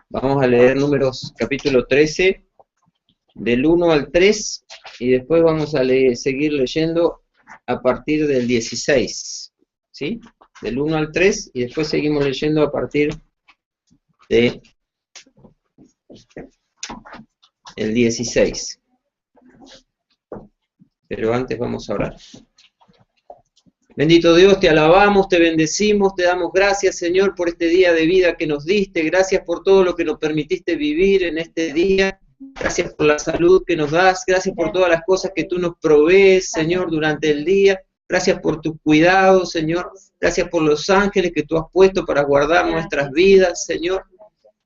Vamos a leer Números capítulo 13, del 1 al 3, y después vamos a seguir leyendo a partir del 16, ¿sí? Del 1 al 3, y después seguimos leyendo a partir de el 16. Pero antes vamos a orar. Bendito Dios, te alabamos, te bendecimos, te damos gracias, Señor, por este día de vida que nos diste. Gracias por todo lo que nos permitiste vivir en este día. Gracias por la salud que nos das. Gracias por todas las cosas que tú nos provees, Señor, durante el día. Gracias por tus cuidados, Señor. Gracias por los ángeles que tú has puesto para guardar nuestras vidas, Señor.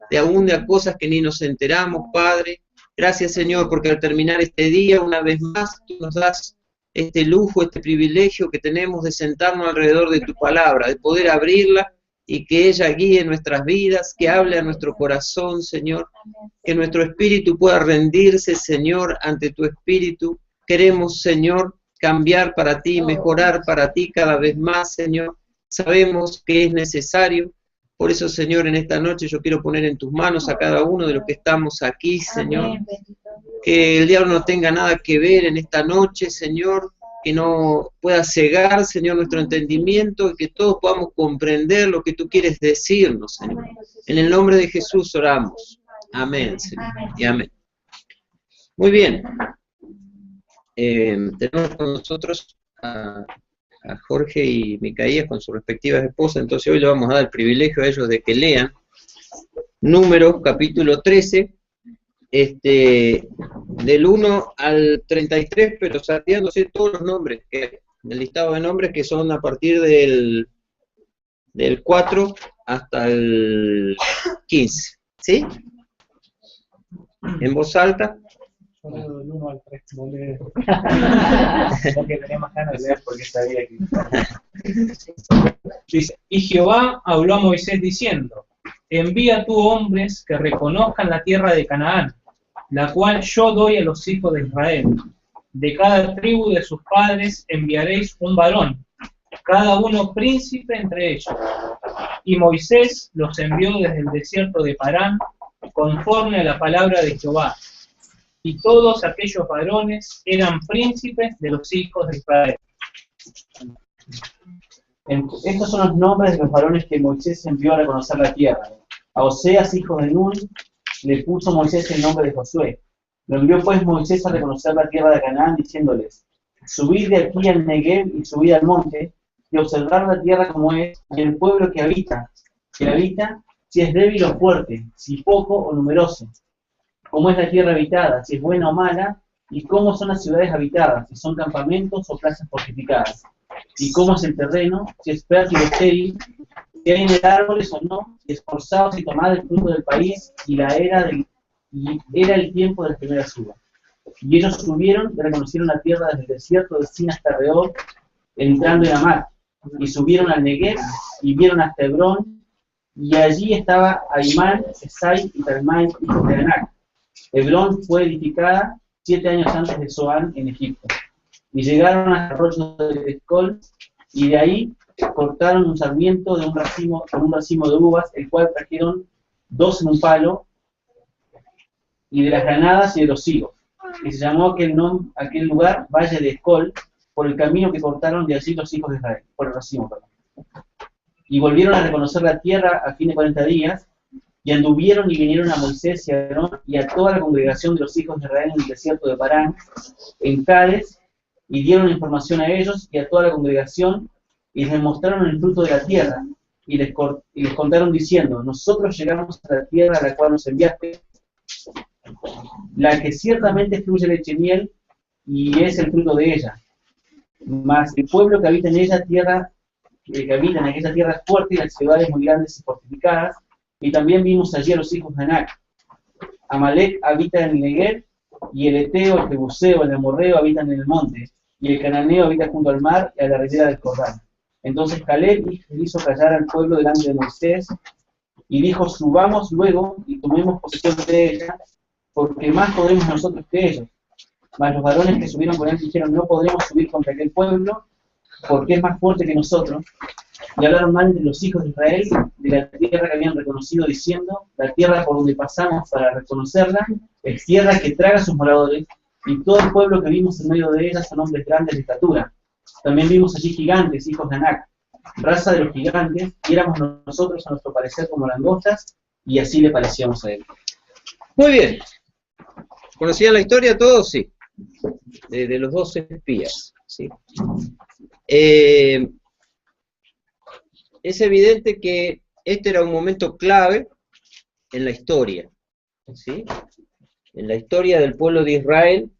De aún de cosas que ni nos enteramos, Padre. Gracias, Señor, porque al terminar este día, una vez más, tú nos das este lujo, este privilegio que tenemos de sentarnos alrededor de tu palabra, de poder abrirla y que ella guíe nuestras vidas, que hable a nuestro corazón, Señor, que nuestro espíritu pueda rendirse, Señor, ante tu espíritu. Queremos, Señor, cambiar para ti, mejorar para ti cada vez más, Señor. Sabemos que es necesario. Por eso, Señor, en esta noche yo quiero poner en tus manos a cada uno de los que estamos aquí, Señor. Que el diablo no tenga nada que ver en esta noche, Señor. Que no pueda cegar, Señor, nuestro entendimiento y que todos podamos comprender lo que tú quieres decirnos, Señor. En el nombre de Jesús oramos. Amén, Señor. Y amén. Muy bien. Tenemos con nosotros a Jorge y Micaías con sus respectivas esposas, entonces hoy le vamos a dar el privilegio a ellos de que lean Números capítulo 13, del 1 al 33, pero salteándose todos los nombres que hay, el listado de nombres que son a partir del 4 hasta el 15, ¿sí? En voz alta. Del 1 al 3, no le... porque tenemos ganas de leer porque sabía que... Dice, y Jehová habló a Moisés diciendo, envía tú hombres que reconozcan la tierra de Canaán, la cual yo doy a los hijos de Israel. De cada tribu de sus padres enviaréis un varón, cada uno príncipe entre ellos. Y Moisés los envió desde el desierto de Parán, conforme a la palabra de Jehová. Y todos aquellos varones eran príncipes de los hijos de Israel. Estos son los nombres de los varones que Moisés envió a reconocer la tierra. A Oseas, hijo de Nun, le puso Moisés el nombre de Josué. Lo envió pues Moisés a reconocer la tierra de Canaán, diciéndoles, subid de aquí al Negev y subid al monte, y observar la tierra como es, y el pueblo que habita, si es débil o fuerte, si poco o numeroso, cómo es la tierra habitada, si es buena o mala, y cómo son las ciudades habitadas, si son campamentos o plazas fortificadas, y cómo es el terreno, si es fértil o estéril, si hay en el árboles o no, si esforzados y tomad el fruto del país, y era el tiempo de las primeras uvas. Y ellos subieron y reconocieron la tierra desde el desierto de Sin hasta Rehob, entrando en Amar, y subieron al Negev, y vieron hasta Hebrón, y allí estaba Aimán, Esai y Talmai, hijos de Anac. Hebrón fue edificada 7 años antes de Zoán en Egipto. Y llegaron al arroyo de Escol, y de ahí cortaron un sarmiento de un racimo de uvas, el cual trajeron 2 en un palo, y de las granadas y de los higos. Y se llamó aquel lugar Valle de Escol, por el camino que cortaron de allí los hijos de Israel, por el racimo, perdón. Y volvieron a reconocer la tierra a fin de 40 días, y anduvieron y vinieron a Moisés y a Aarón y a toda la congregación de los hijos de Israel en el desierto de Parán, en Cades, y dieron información a ellos y a toda la congregación, y les mostraron el fruto de la tierra, y les contaron diciendo, nosotros llegamos a la tierra a la cual nos enviaste, la que ciertamente fluye leche y miel, y es el fruto de ella. Mas el pueblo que habita en ella que habita en aquella tierra es fuerte, y las ciudades muy grandes y fortificadas, y también vimos allí a los hijos de Anac. Amalek habita en el Negev, y el Eteo, el Jebuseo, el Amorreo habitan en el monte, y el cananeo habita junto al mar y a la ribera del Jordán. Entonces Caleb hizo callar al pueblo delante de Moisés, y dijo, subamos luego y tomemos posesión de ella, porque más podremos nosotros que ellos. Mas los varones que subieron con él dijeron, no podremos subir contra aquel pueblo, porque es más fuerte que nosotros. Y hablaron mal de los hijos de Israel, de la tierra que habían reconocido, diciendo, la tierra por donde pasamos para reconocerla, es tierra que traga a sus moradores, y todo el pueblo que vimos en medio de ella son hombres grandes de estatura. También vimos allí gigantes, hijos de Anac, raza de los gigantes, y éramos nosotros a nuestro parecer como langostas, y así le parecíamos a él. Muy bien. ¿Conocían la historia todos? Sí. De los 12 espías. ¿Sí? Es evidente que este era un momento clave en la historia. ¿Sí? En la historia del pueblo de Israel,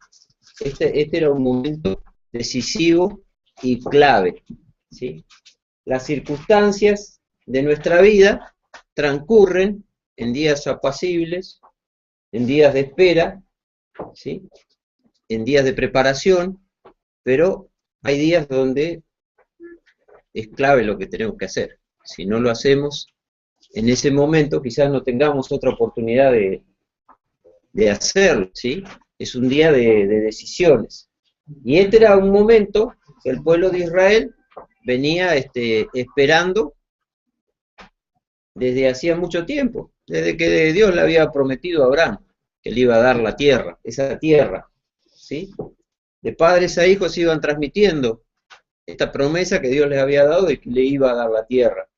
este era un momento decisivo y clave. ¿Sí? Las circunstancias de nuestra vida transcurren en días apacibles, en días de espera, ¿sí? En días de preparación, pero hay días donde es clave lo que tenemos que hacer. Si no lo hacemos en ese momento, quizás no tengamos otra oportunidad de hacerlo, ¿sí? Es un día de decisiones. Y este era un momento que el pueblo de Israel venía esperando desde hacía mucho tiempo, desde que Dios le había prometido a Abraham que le iba a dar la tierra, esa tierra, ¿sí? De padres a hijos iban transmitiendo esta promesa que Dios les había dado de que le iba a dar la tierra.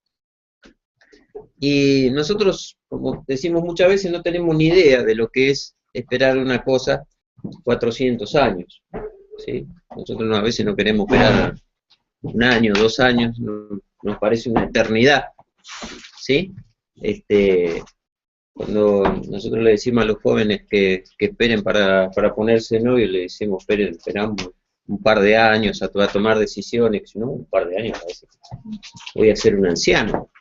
Y nosotros, como decimos muchas veces, no tenemos ni idea de lo que es esperar una cosa 400 años, ¿sí? Nosotros a veces no queremos esperar un año, 2 años, nos parece una eternidad, ¿sí? Cuando nosotros le decimos a los jóvenes que esperen para ponerse novios, le decimos, esperamos un par de años a tomar decisiones, no, un par de años, parece que voy a ser un anciano,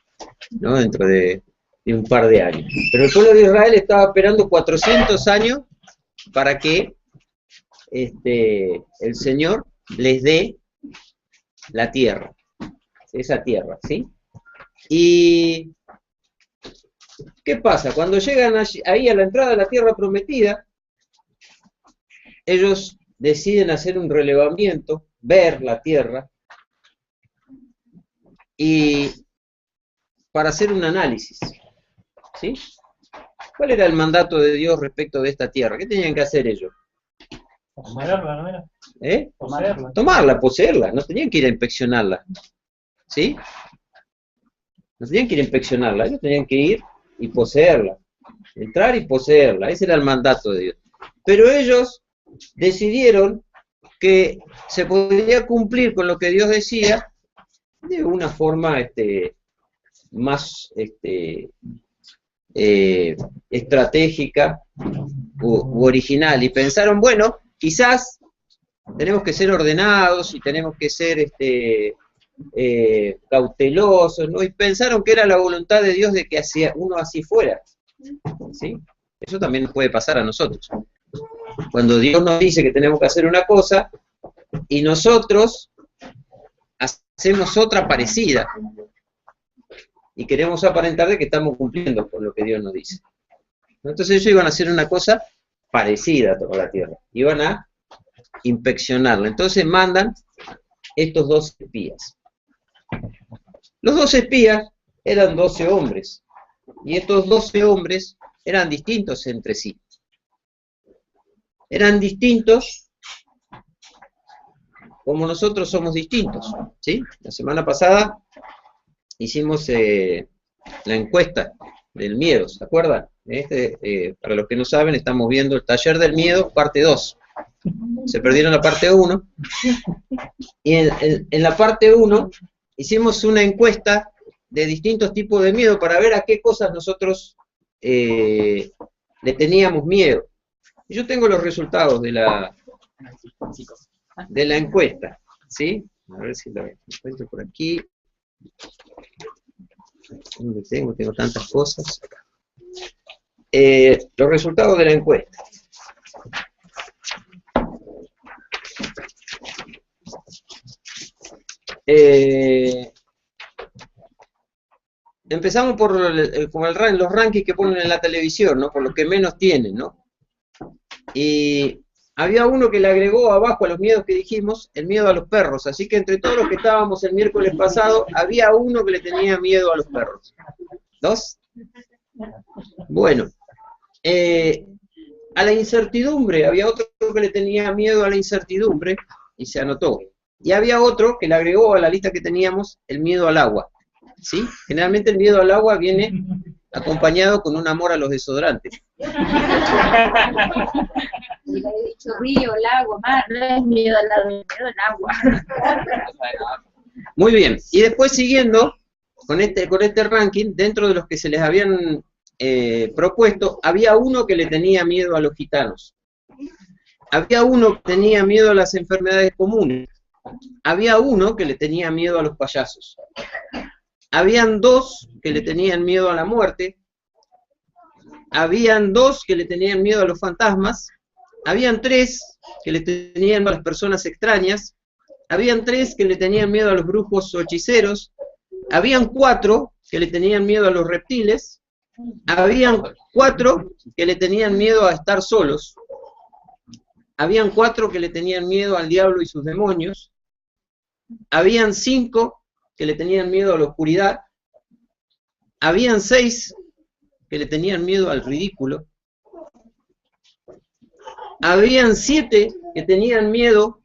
¿no? Dentro de un par de años. Pero el pueblo de Israel estaba esperando 400 años para que el Señor les dé la tierra, esa tierra, ¿sí? Y ¿qué pasa? Cuando llegan ahí a la entrada de la tierra prometida, ellos deciden hacer un relevamiento, ver la tierra, y para hacer un análisis, ¿sí? ¿Cuál era el mandato de Dios respecto de esta tierra? ¿Qué tenían que hacer ellos? Tomarla, ¿no era? Tomarla, poseerla, no tenían que ir a inspeccionarla, ¿sí? No tenían que ir a inspeccionarla, ellos tenían que ir y poseerla, entrar y poseerla, ese era el mandato de Dios. Pero ellos decidieron que se podría cumplir con lo que Dios decía de una forma más estratégica u original, y pensaron, bueno, quizás tenemos que ser ordenados y tenemos que ser cautelosos, ¿no? Y pensaron que era la voluntad de Dios de que uno así fuera, ¿sí? Eso también nos puede pasar a nosotros. Cuando Dios nos dice que tenemos que hacer una cosa y nosotros hacemos otra parecida y queremos aparentar de que estamos cumpliendo con lo que Dios nos dice. Entonces ellos iban a hacer una cosa parecida a toda la tierra, iban a inspeccionarla. Entonces mandan estos 12 espías. Los 12 espías eran 12 hombres, y estos 12 hombres eran distintos entre sí. Eran distintos como nosotros somos distintos, ¿sí? La semana pasada hicimos la encuesta del miedo, ¿se acuerdan? Para los que no saben, estamos viendo el taller del miedo, parte 2. Se perdieron la parte 1. Y en la parte 1 hicimos una encuesta de distintos tipos de miedo para ver a qué cosas nosotros le teníamos miedo. Y yo tengo los resultados de la encuesta, ¿sí? A ver si la encuentro por aquí. ¿Dónde tengo? Tengo tantas cosas. Los resultados de la encuesta. Empezamos por los rankings que ponen en la televisión, ¿no? Por lo que menos tienen, ¿no? Y había uno que le agregó abajo a los miedos que dijimos, el miedo a los perros. Así que entre todos los que estábamos el miércoles pasado, había uno que le tenía miedo a los perros. ¿Dos? Bueno. A la incertidumbre, había otro que le tenía miedo a la incertidumbre y se anotó. Y había otro que le agregó a la lista que teníamos el miedo al agua. ¿Sí? Generalmente el miedo al agua viene acompañado con un amor a los desodorantes. Si le he dicho río, lago, mar, no es miedo al lago, es miedo al agua. Muy bien. Y después siguiendo con este ranking, dentro de los que se les habían propuesto, había uno que le tenía miedo a los gitanos. Había uno que tenía miedo a las enfermedades comunes. Había uno que le tenía miedo a los payasos. Habían dos que le tenían miedo a la muerte. Habían dos que le tenían miedo a los fantasmas. Habían tres que le tenían miedo a las personas extrañas. Habían tres que le tenían miedo a los brujos o hechiceros. Habían cuatro que le tenían miedo a los reptiles. Habían cuatro que le tenían miedo a estar solos. Habían cuatro que le tenían miedo al diablo y sus demonios. Habían cinco que le tenían miedo a la oscuridad. Habían seis que le tenían miedo al ridículo. Habían siete que tenían miedo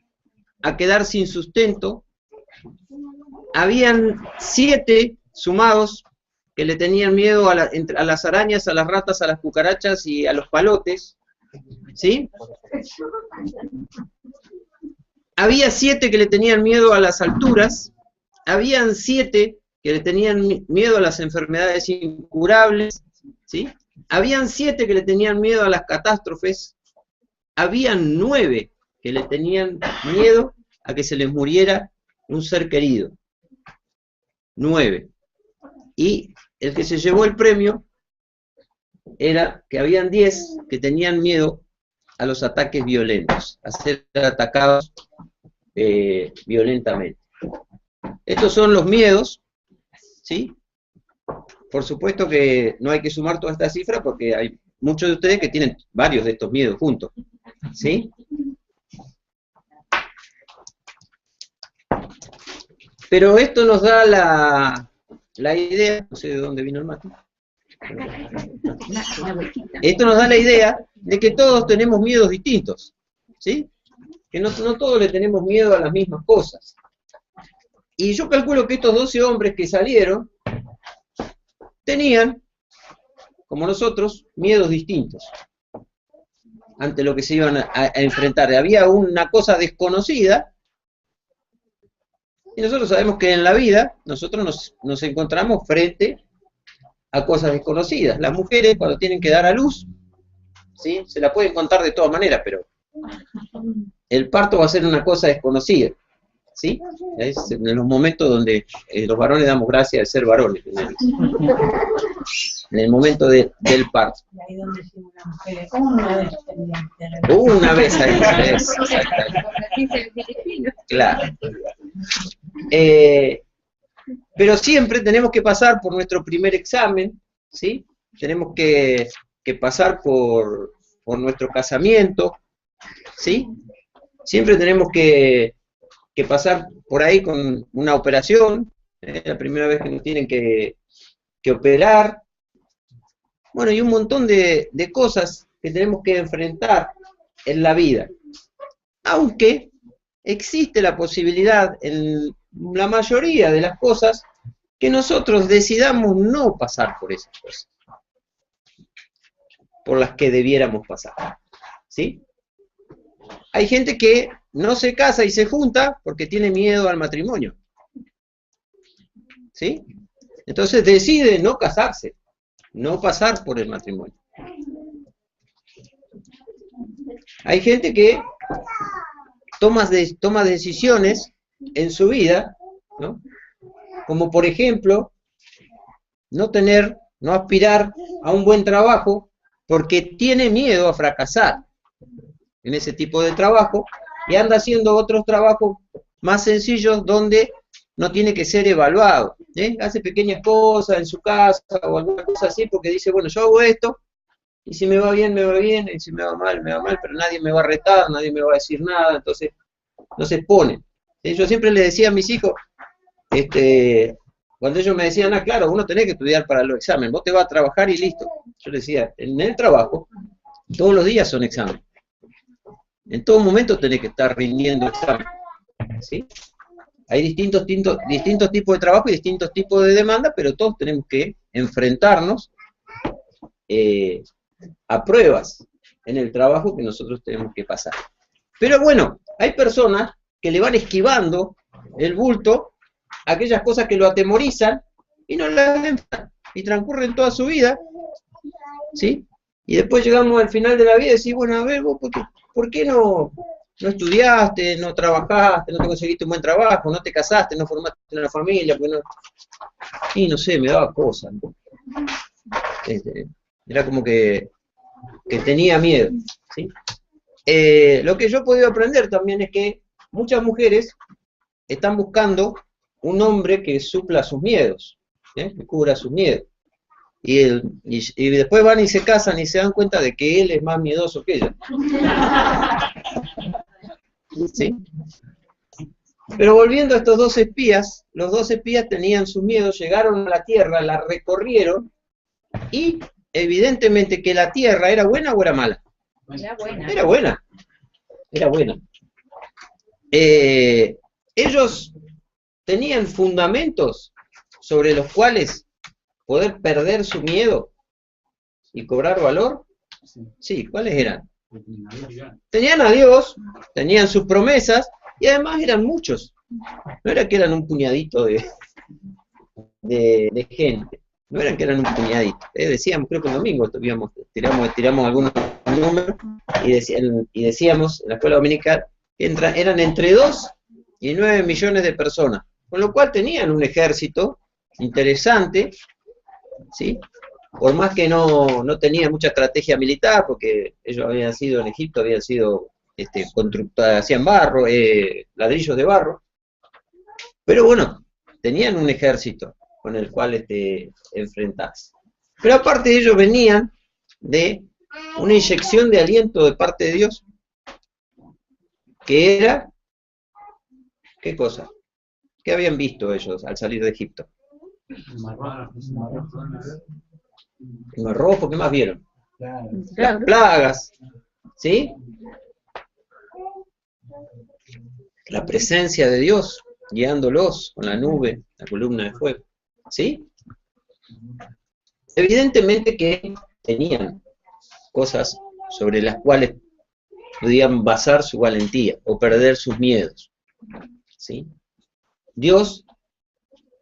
a quedar sin sustento. Habían siete sumados que le tenían miedo a las arañas, a las ratas, a las cucarachas y a los palotes. ¿Sí? Había 7 que le tenían miedo a las alturas. Habían 7 que le tenían miedo a las enfermedades incurables. ¿Sí? Habían 7 que le tenían miedo a las catástrofes. Habían 9 que le tenían miedo a que se les muriera un ser querido. 9. Y el que se llevó el premio era que habían 10 que tenían miedo a los ataques violentos, a ser atacados violentamente. Estos son los miedos, ¿sí? Por supuesto que no hay que sumar toda esta cifra porque hay muchos de ustedes que tienen varios de estos miedos juntos, ¿sí? Pero esto nos da la idea, no sé de dónde vino el mate. Esto nos da la idea de que todos tenemos miedos distintos, ¿sí? Que no todos le tenemos miedo a las mismas cosas. Y yo calculo que estos 12 hombres que salieron tenían, como nosotros, miedos distintos ante lo que se iban a enfrentar. Había una cosa desconocida, y nosotros sabemos que en la vida nosotros nos encontramos frente a cosas desconocidas. Las mujeres cuando tienen que dar a luz, ¿sí? Se la pueden contar de todas maneras, pero el parto va a ser una cosa desconocida, ¿sí? Es en los momentos donde los varones damos gracias de ser varones, en el momento del parto. Y ahí donde decimos las mujeres, una vez tenían que Una vez ahí, claro. Pero siempre tenemos que pasar por nuestro primer examen, ¿sí? Tenemos que pasar por nuestro casamiento, ¿sí? Siempre tenemos que pasar por ahí con una operación, la primera vez que nos tienen que operar. Bueno, y un montón de cosas que tenemos que enfrentar en la vida. Aunque existe la posibilidad en la mayoría de las cosas que nosotros decidamos no pasar por esas cosas, por las que debiéramos pasar, ¿sí? Hay gente que no se casa y se junta porque tiene miedo al matrimonio, ¿sí? Entonces decide no casarse, no pasar por el matrimonio. Hay gente que toma decisiones en su vida, ¿no? Como por ejemplo, no aspirar a un buen trabajo porque tiene miedo a fracasar en ese tipo de trabajo y anda haciendo otros trabajos más sencillos donde no tiene que ser evaluado. Hace pequeñas cosas en su casa o alguna cosa así porque dice, bueno, yo hago esto, y si me va bien, y si me va mal, pero nadie me va a retar, nadie me va a decir nada, entonces no se expone. Yo siempre le decía a mis hijos, cuando ellos me decían, claro, uno tenés que estudiar para los exámenes, vos te vas a trabajar y listo. Yo les decía, en el trabajo, todos los días son exámenes. En todo momento tenés que estar rindiendo exámenes. ¿Sí? Hay distintos tipos de trabajo y distintos tipos de demanda, pero todos tenemos que enfrentarnos a pruebas en el trabajo que nosotros tenemos que pasar. Pero bueno, hay personas que le van esquivando el bulto a aquellas cosas que lo atemorizan y no las enfrentan, y transcurren toda su vida, ¿sí? Y después llegamos al final de la vida y decimos, bueno, a ver, vos, ¿por qué no estudiaste, no trabajaste, no te conseguiste un buen trabajo, no te casaste, no formaste una familia? Y no sé, me daba cosas, ¿no? Era como que tenía miedo, ¿sí? Lo que yo he podido aprender también es que muchas mujeres están buscando un hombre que supla sus miedos, que cubra sus miedos. Y después van y se casan y se dan cuenta de que él es más miedoso que ella. ¿Sí? Pero volviendo a estos dos espías, los dos espías tenían sus miedos, llegaron a la tierra, la recorrieron, y evidentemente que la tierra era buena o era mala. Era buena. Era buena. Era buena. Ellos tenían fundamentos sobre los cuales poder perder su miedo y cobrar valor. Sí, ¿cuáles eran? Tenían a Dios, tenían sus promesas, y además eran muchos. No era que eran un puñadito de gente. No eran que eran un puñadito. Decíamos, creo que el domingo tiramos algunos números y decíamos en la escuela dominical que eran entre 2 y 9 millones de personas. Con lo cual tenían un ejército interesante, ¿sí? Por más que no tenían mucha estrategia militar, porque ellos habían sido en Egipto, habían sido hacían barro, ladrillos de barro. Pero bueno, tenían un ejército con el cual enfrentarse. Pero aparte ellos venían de una inyección de aliento de parte de Dios, que era, ¿qué cosa? ¿Qué habían visto ellos al salir de Egipto? El Mar Rojo, ¿qué más vieron? Las plagas, ¿sí? La presencia de Dios guiándolos con la nube, la columna de fuego, ¿sí? Evidentemente que tenían cosas sobre las cuales podían basar su valentía o perder sus miedos, ¿sí? Dios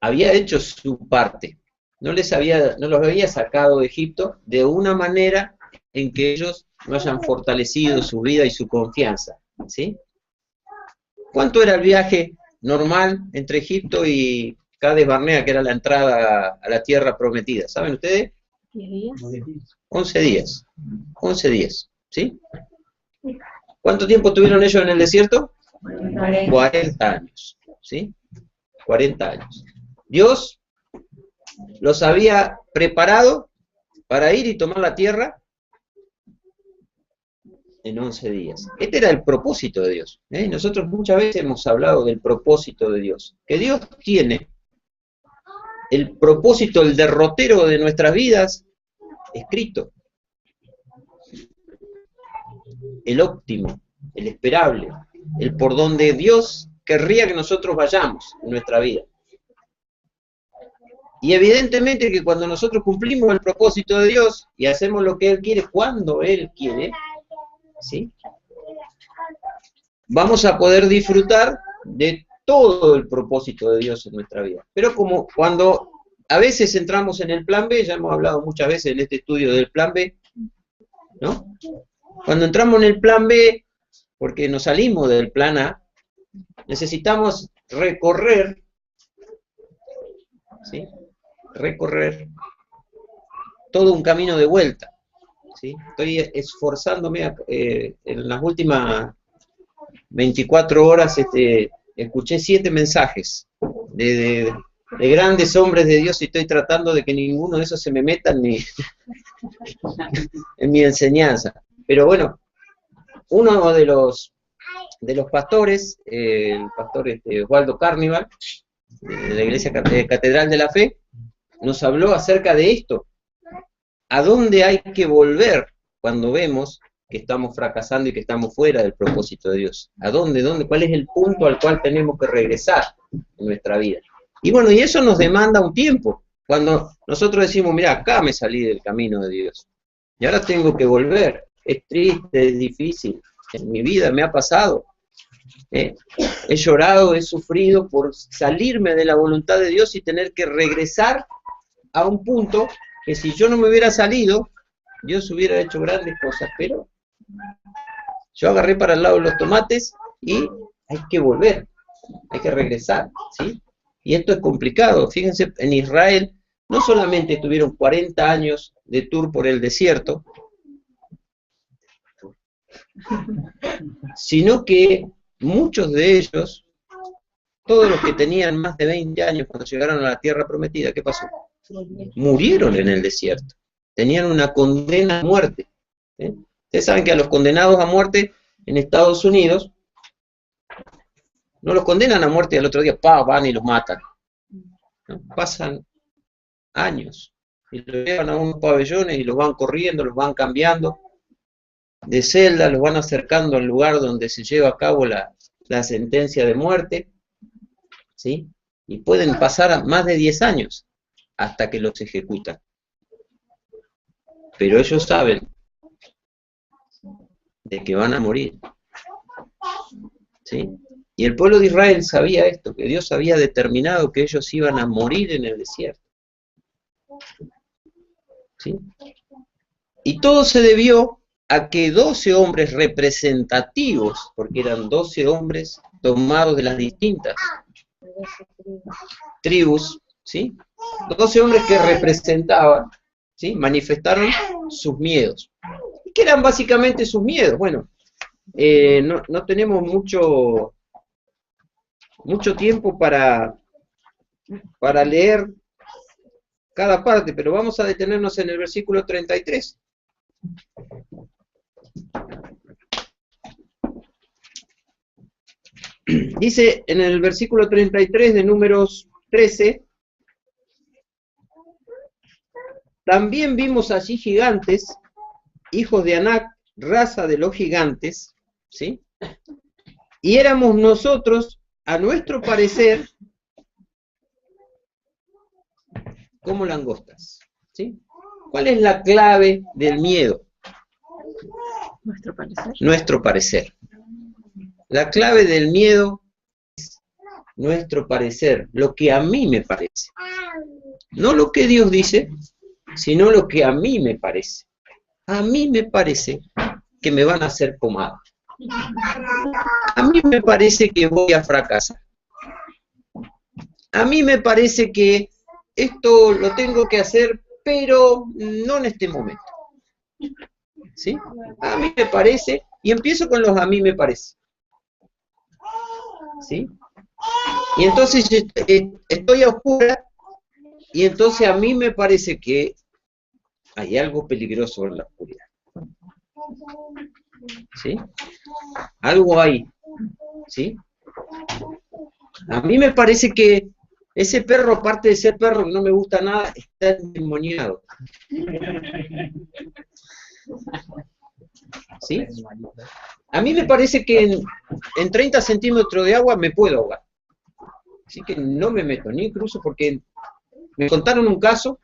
había hecho su parte, no los había sacado de Egipto de una manera en que ellos no hayan fortalecido su vida y su confianza, ¿sí? ¿Cuánto era el viaje normal entre Egipto y Cades Barnea, que era la entrada a la tierra prometida? ¿Saben ustedes? 11 días. 11 días, ¿sí? ¿Cuánto tiempo tuvieron ellos en el desierto? 40 años, ¿sí? 40 años. Dios los había preparado para ir y tomar la tierra en 11 días. Este era el propósito de Dios. Nosotros muchas veces hemos hablado del propósito de Dios. Que Dios tiene el propósito, el derrotero de nuestras vidas escrito. El óptimo, el esperable, el por donde Dios querría que nosotros vayamos en nuestra vida. Y evidentemente que cuando nosotros cumplimos el propósito de Dios y hacemos lo que Él quiere, cuando Él quiere, ¿sí?, vamos a poder disfrutar de todo el propósito de Dios en nuestra vida. Pero como cuando a veces entramos en el plan B, ya hemos hablado muchas veces en este estudio del plan B, ¿no? Cuando entramos en el plan B, porque nos salimos del plan A, necesitamos recorrer, ¿sí?, recorrer todo un camino de vuelta, ¿sí? Estoy esforzándome en las últimas 24 horas, escuché 7 mensajes de grandes hombres de Dios y estoy tratando de que ninguno de esos se me meta en mi enseñanza. Pero bueno, uno de los pastores, el pastor Osvaldo Carnival, de la Iglesia Catedral de la Fe, nos habló acerca de esto. ¿A dónde hay que volver cuando vemos que estamos fracasando y que estamos fuera del propósito de Dios? ¿A dónde? ¿Cuál es el punto al cual tenemos que regresar en nuestra vida? Y bueno, y eso nos demanda un tiempo. Cuando nosotros decimos, mira, acá me salí del camino de Dios, y ahora tengo que volver. Es triste, es difícil. En mi vida me ha pasado. He llorado, he sufrido por salirme de la voluntad de Dios y tener que regresar a un punto que si yo no me hubiera salido, Dios hubiera hecho grandes cosas, pero yo agarré para el lado de los tomates y hay que volver, hay que regresar, ¿sí? Y esto es complicado. Fíjense, en Israel no solamente tuvieron 40 años de tour por el desierto, sino que muchos de ellos, todos los que tenían más de 20 años cuando llegaron a la tierra prometida, ¿qué pasó? Murieron en el desierto. Tenían una condena a muerte. Ustedes saben que a los condenados a muerte en Estados Unidos no los condenan a muerte y al otro día van y los matan. ¿No? Pasan años y los llevan a unos pabellones y los van corriendo, los van cambiando de celda, los van acercando al lugar donde se lleva a cabo la sentencia de muerte, ¿sí? Y pueden pasar más de 10 años hasta que los ejecutan. Pero ellos saben de que van a morir, ¿sí? Y el pueblo de Israel sabía esto, que Dios había determinado que ellos iban a morir en el desierto, ¿sí? Y todo se debió a que 12 hombres representativos, porque eran 12 hombres tomados de las distintas tribus, ¿sí? 12 hombres que representaban, ¿sí? Manifestaron sus miedos. ¿Y qué eran básicamente sus miedos? Bueno, no tenemos mucho tiempo para leer cada parte, pero vamos a detenernos en el versículo 33. Dice en el versículo 33 de Números 13, también vimos allí gigantes, hijos de Anac, raza de los gigantes, ¿sí? Y éramos nosotros, a nuestro parecer, como langostas, ¿sí? ¿Cuál es la clave del miedo? Nuestro parecer. Nuestro parecer. La clave del miedo es nuestro parecer, lo que a mí me parece. No lo que Dios dice, sino lo que a mí me parece. A mí me parece que me van a hacer pomada. A mí me parece que voy a fracasar. A mí me parece que esto lo tengo que hacer, pero no en este momento. ¿Sí? A mí me parece, y empiezo con los a mí me parece. ¿Sí? Y entonces estoy a oscuras, y entonces a mí me parece que hay algo peligroso en la oscuridad. ¿Sí? Algo hay. ¿Sí? A mí me parece que ese perro, aparte de ser perro que no me gusta nada, está endemoniado. ¿Sí? A mí me parece que en 30 centímetros de agua me puedo ahogar. Así que no me meto, ni cruzo, porque me contaron un caso.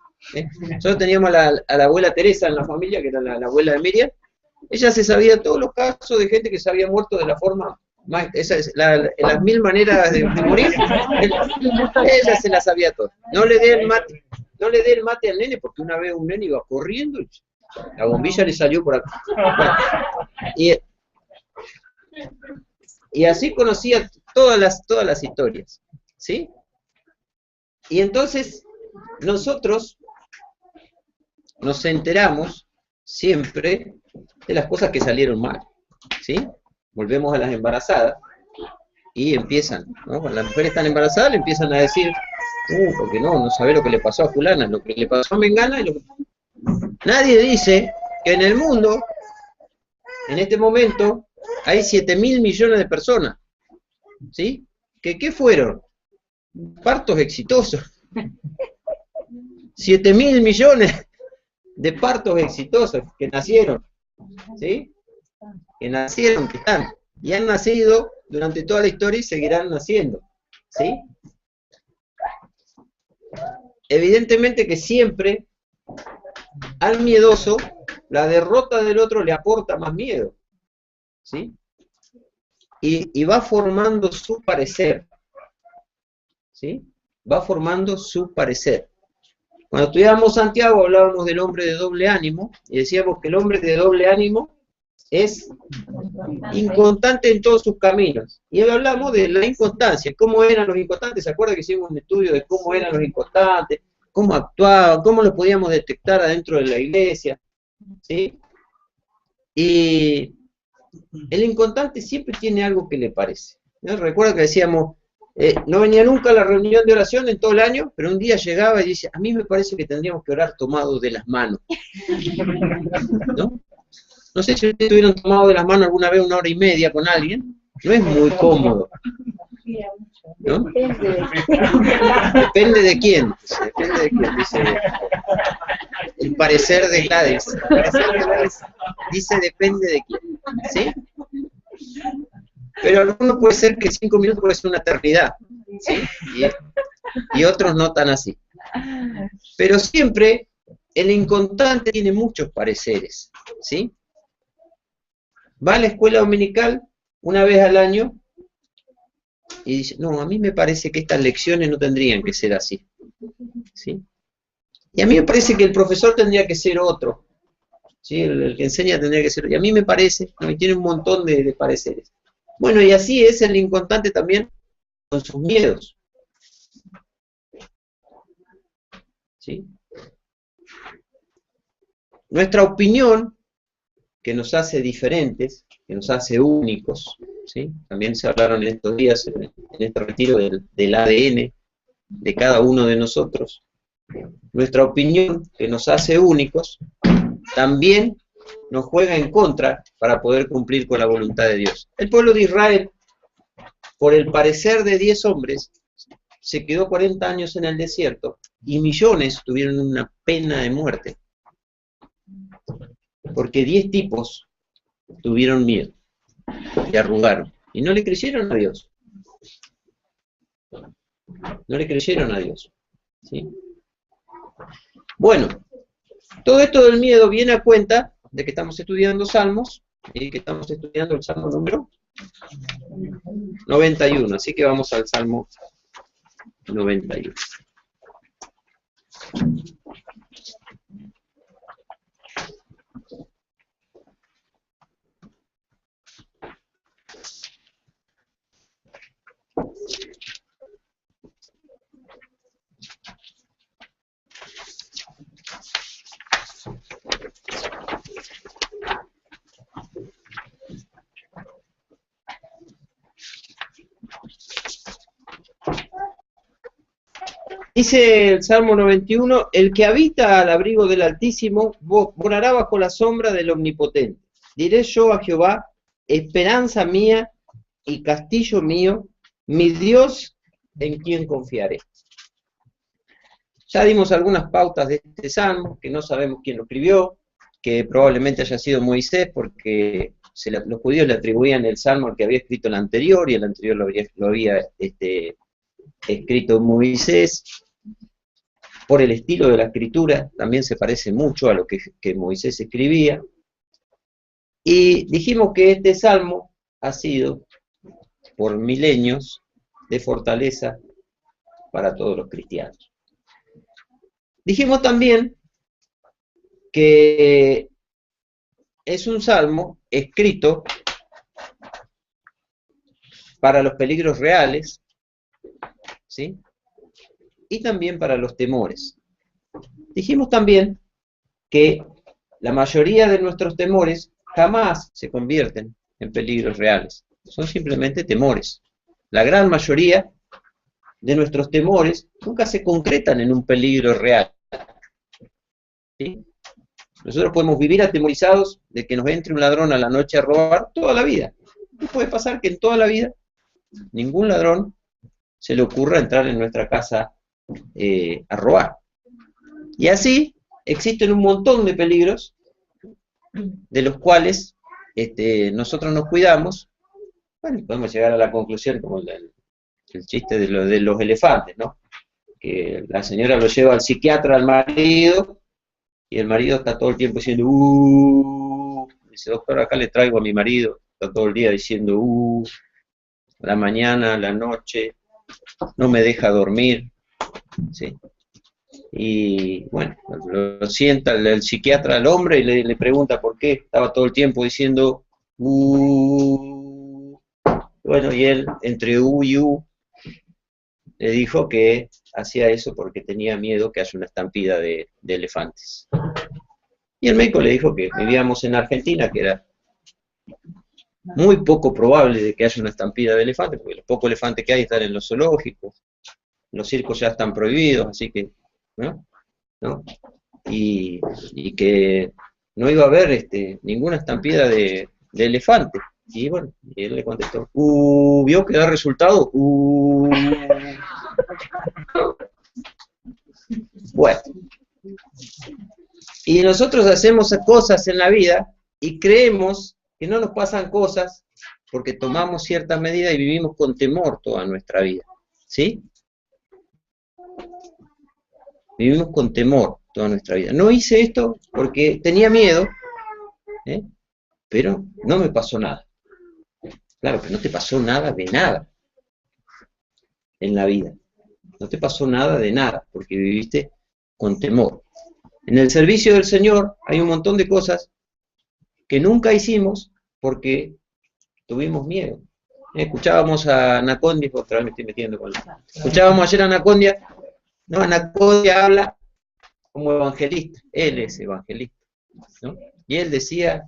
Nosotros teníamos a la abuela Teresa en la familia, que era la abuela de Miriam. Ella se sabía todos los casos de gente que se había muerto de la forma más, las 1000 maneras de morir. Ella se las sabía todas. No le dé el mate al nene, porque una vez un nene iba corriendo y la bombilla le salió por acá. Y así conocía todas las historias, ¿sí? Y entonces nosotros nos enteramos siempre de las cosas que salieron mal, ¿sí? Volvemos a las embarazadas. y empiezan, ¿no? Cuando las mujeres están embarazadas le empiezan a decir, porque no sabe lo que le pasó a fulana, lo que le pasó a Mengana, Nadie dice que en el mundo, en este momento, hay 7.000 millones de personas, ¿sí? ¿Qué fueron? Partos exitosos. 7.000 millones de partos exitosos que nacieron, ¿sí? Que nacieron, que están, y han nacido durante toda la historia y seguirán naciendo, ¿sí? Evidentemente que siempre al miedoso la derrota del otro le aporta más miedo, ¿sí? Y va formando su parecer, ¿sí? Va formando su parecer. Cuando estudiábamos Santiago hablábamos del hombre de doble ánimo y decíamos que el hombre de doble ánimo es inconstante en todos sus caminos. Y hoy hablamos de la inconstancia, cómo eran los inconstantes. ¿Se acuerdan que hicimos un estudio de cómo eran los inconstantes, cómo actuaban, cómo los podíamos detectar adentro de la iglesia? ¿Sí? Y el inconstante siempre tiene algo que le parece, ¿no? Recuerda que decíamos, no venía nunca a la reunión de oración en todo el año, pero un día llegaba y dice, a mí me parece que tendríamos que orar tomados de las manos. ¿No? No sé si ustedes estuvieron tomados de las manos alguna vez 1 hora y media con alguien, no es muy cómodo, ¿no? Depende de quién, dice el parecer de Gladys. El parecer de Gladys dice depende de quién, ¿sí? Pero algunos puede ser que 5 minutos puede ser una eternidad, ¿sí? Y otros no tan así. Pero siempre el inconstante tiene muchos pareceres, ¿sí? Va a la escuela dominical una vez al año y dice, no, a mí me parece que estas lecciones no tendrían que ser así, ¿sí? Y a mí me parece que el profesor tendría que ser otro, ¿sí? El que enseña tendría que ser otro. Y a mí me parece, ¿no? Y tiene un montón de pareceres. Bueno, y así es el inconstante también con sus miedos, ¿sí? Nuestra opinión, que nos hace diferentes, que nos hace únicos, ¿sí? También se hablaron en estos días, en este retiro del ADN de cada uno de nosotros. Nuestra opinión, que nos hace únicos, también nos juega en contra para poder cumplir con la voluntad de Dios. El pueblo de Israel, por el parecer de 10 hombres, se quedó 40 años en el desierto y millones tuvieron una pena de muerte. Porque 10 tipos tuvieron miedo y arrugaron. Y no le creyeron a Dios. No le creyeron a Dios, ¿sí? Bueno, todo esto del miedo viene a cuenta de que estamos estudiando Salmos y que estamos estudiando el Salmo número 91. Así que vamos al Salmo 91. Dice el Salmo 91, el que habita al abrigo del Altísimo morará bajo la sombra del Omnipotente. Diré yo a Jehová, esperanza mía y castillo mío, mi Dios en quien confiaré. Ya dimos algunas pautas de este Salmo, que no sabemos quién lo escribió, que probablemente haya sido Moisés, porque los judíos le atribuían el Salmo al que había escrito el anterior, y el anterior lo había escrito Moisés. Por el estilo de la escritura, también se parece mucho a lo que Moisés escribía. Y dijimos que este salmo ha sido, por milenios, de fortaleza para todos los cristianos. Dijimos también que es un salmo escrito para los peligros reales, ¿sí? Y también para los temores. Dijimos también que la mayoría de nuestros temores jamás se convierten en peligros reales. Son simplemente temores, la gran mayoría de nuestros temores nunca se concretan en un peligro real. ¿Sí? Nosotros podemos vivir atemorizados de que nos entre un ladrón a la noche a robar toda la vida. Y puede pasar que en toda la vida ningún ladrón se le ocurra entrar en nuestra casa a robar. Y así existen un montón de peligros de los cuales nosotros nos cuidamos. Bueno, podemos llegar a la conclusión como el chiste de los elefantes, ¿no? Que la señora lo lleva al psiquiatra al marido y el marido está todo el tiempo diciendo dice, doctor, acá le traigo a mi marido, está todo el día diciendo a la mañana, a la noche, no me deja dormir, ¿sí? Y bueno, lo sienta el psiquiatra al hombre y le pregunta por qué estaba todo el tiempo diciendo bueno, y él entre y le dijo que hacía eso porque tenía miedo que haya una estampida de elefantes. Y el médico le dijo que vivíamos en Argentina, que era muy poco probable de que haya una estampida de elefantes, porque los pocos elefantes que hay están en los zoológicos, los circos ya están prohibidos, así que, ¿no? Y que no iba a haber ninguna estampida de elefantes. Y bueno, y él le contestó, ¿vio que da resultado? Bueno. Y nosotros hacemos cosas en la vida y creemos que no nos pasan cosas porque tomamos ciertas medidas y vivimos con temor toda nuestra vida. ¿Sí? Vivimos con temor toda nuestra vida. No hice esto porque tenía miedo, pero no me pasó nada. Claro, pero no te pasó nada de nada en la vida. No te pasó nada de nada, porque viviste con temor. En el servicio del Señor hay un montón de cosas que nunca hicimos porque tuvimos miedo. Escuchábamos a Anacondia, otra vez me estoy metiendo con escuchábamos ayer a Anacondia. No, Anacondia habla como evangelista, él es evangelista, ¿no? Y él decía,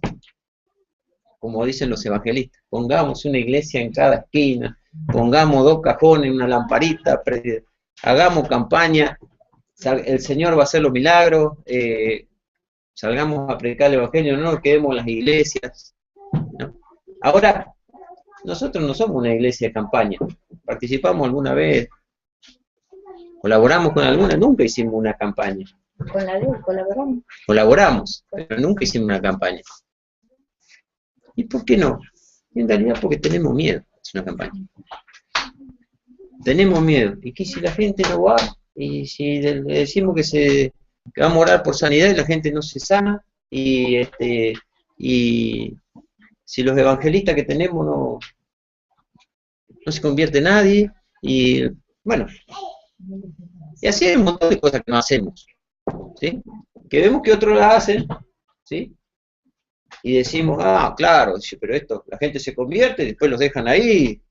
como dicen los evangelistas, pongamos una iglesia en cada esquina, pongamos 2 cajones, una lamparita, hagamos campaña, el Señor va a hacer los milagros, salgamos a predicar el evangelio, no nos quedemos en las iglesias, ¿no? Ahora, nosotros no somos una iglesia de campaña, participamos alguna vez, colaboramos con alguna, nunca hicimos una campaña. Con la luz colaboramos. Colaboramos, pero nunca hicimos una campaña. ¿Y por qué no? En realidad porque tenemos miedo, es una campaña. Tenemos miedo. ¿Y qué si la gente no va? Y si le decimos que vamos a orar por sanidad y la gente no se sana, y si los evangelistas que tenemos no se convierte nadie, y bueno, y así hay un montón de cosas que no hacemos, ¿sí? Que vemos que otros las hacen, ¿sí? Y decimos, claro, pero esto, la gente se convierte, después los dejan ahí,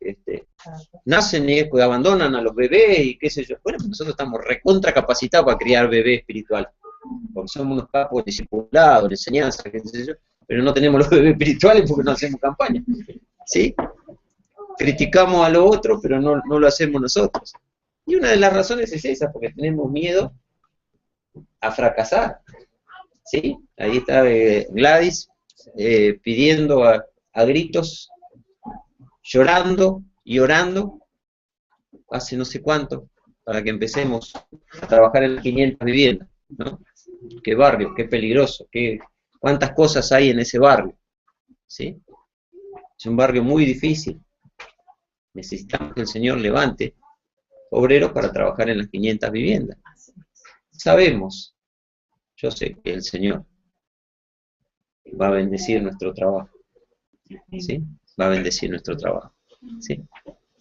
nacen y después abandonan a los bebés y qué sé yo. Bueno, pues nosotros estamos recontra capacitados para criar bebés espirituales, porque somos unos capos de discipulado, de enseñanza, qué sé yo, pero no tenemos los bebés espirituales porque no hacemos campaña, ¿sí? Criticamos a lo otro, pero no lo hacemos nosotros. Y una de las razones es esa, porque tenemos miedo a fracasar, ¿sí? Ahí está Gladys pidiendo a gritos, llorando y orando, hace no sé cuánto, para que empecemos a trabajar en las 500 viviendas, ¿no? Qué barrio, qué peligroso, cuántas cosas hay en ese barrio, ¿sí? Es un barrio muy difícil. Necesitamos que el Señor levante obreros para trabajar en las 500 viviendas. Sabemos, yo sé que el Señor va a bendecir nuestro trabajo, ¿sí? Va a bendecir nuestro trabajo, ¿sí?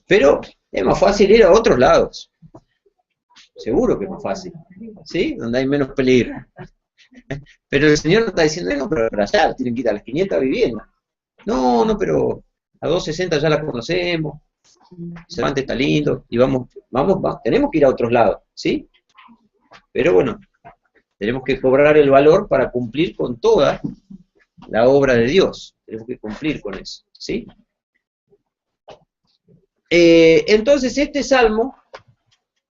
Pero es más fácil ir a otros lados, seguro que es más fácil, ¿sí? Donde hay menos peligro. Pero el Señor nos está diciendo, no, pero para allá tienen que ir a las 500 viviendas. No, pero a 260 ya las conocemos, Cervantes está lindo, y vamos, tenemos que ir a otros lados, ¿sí? Pero bueno, tenemos que cobrar el valor para cumplir con toda la obra de Dios, tenemos que cumplir con eso, ¿sí? Entonces este salmo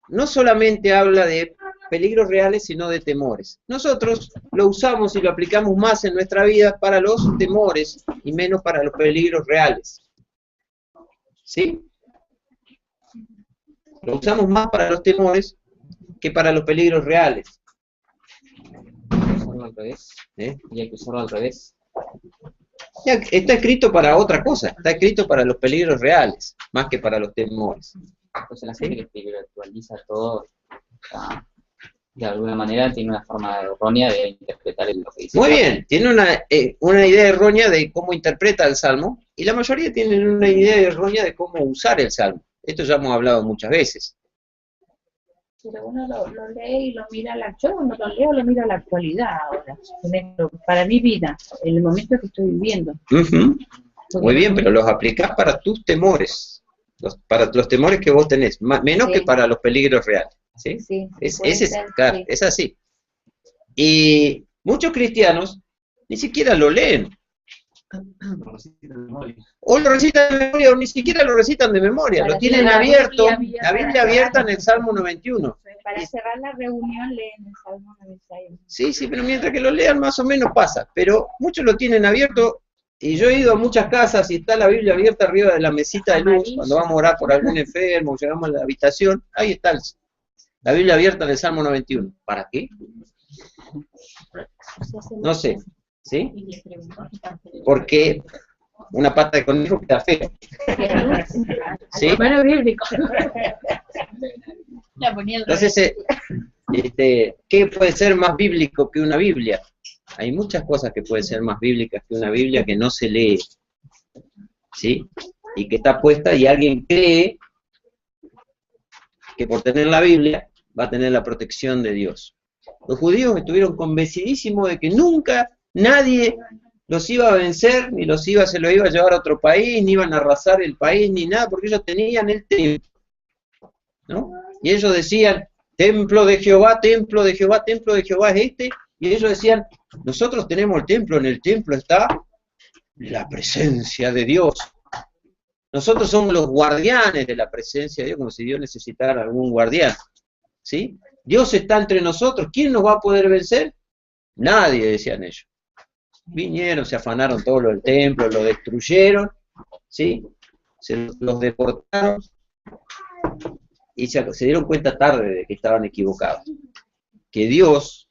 no solamente habla de peligros reales, sino de temores. Nosotros lo usamos y lo aplicamos más en nuestra vida para los temores y menos para los peligros reales. ¿Sí? Lo usamos más para los temores que para los peligros reales. Usarlo al revés. Y hay que usarlo al revés. Ya, está escrito para otra cosa, está escrito para los peligros reales, más que para los temores. Entonces la gente que espiritualiza todo, de alguna manera tiene una forma errónea de interpretar lo que dice. Muy bien, tiene una idea errónea de cómo interpreta el Salmo, y la mayoría tienen una idea errónea de cómo usar el Salmo. Esto ya hemos hablado muchas veces. Pero uno lo lee y lo mira, yo cuando lo leo lo miro a la actualidad ahora, para mi vida, en el momento que estoy viviendo. Muy bien, pero los aplicás para tus temores, para los temores que vos tenés, menos Sí. que para los peligros reales. ¿Sí? Sí, Claro, sí. es así. Y muchos cristianos ni siquiera lo leen. O lo recitan de memoria, o ni siquiera lo recitan de memoria. Para Lo tienen cerrar abierto, Biblia la Biblia abierta en el Salmo 91. Para cerrar la reunión leen el Salmo 91. Sí, pero mientras que lo lean más o menos pasa. Pero muchos lo tienen abierto, y yo he ido a muchas casas y está la Biblia abierta arriba de la mesita de luz, cuando vamos a orar por algún enfermo, llegamos a la habitación, ahí está la Biblia abierta en el Salmo 91. ¿Para qué? No sé, ¿sí? Porque una pata de conejo queda feo. ¿Sí? Bueno, bíblico. Entonces, ¿qué puede ser más bíblico que una Biblia? Hay muchas cosas que pueden ser más bíblicas que una Biblia que no se lee, ¿sí? Y que está puesta y alguien cree que por tener la Biblia va a tener la protección de Dios. Los judíos estuvieron convencidísimos de que nunca nadie los iba a vencer, ni se los iba a llevar a otro país, ni iban a arrasar el país, ni nada, porque ellos tenían el templo, ¿no? Y ellos decían, templo de Jehová, templo de Jehová, templo de Jehová es este, y ellos decían, nosotros tenemos el templo, en el templo está la presencia de Dios. Nosotros somos los guardianes de la presencia de Dios, como si Dios necesitara algún guardián, ¿sí? Dios está entre nosotros, ¿quién nos va a poder vencer? Nadie, decían ellos. Vinieron, se afanaron todo lo del templo, lo destruyeron, ¿sí? Los deportaron y se dieron cuenta tarde de que estaban equivocados. Que Dios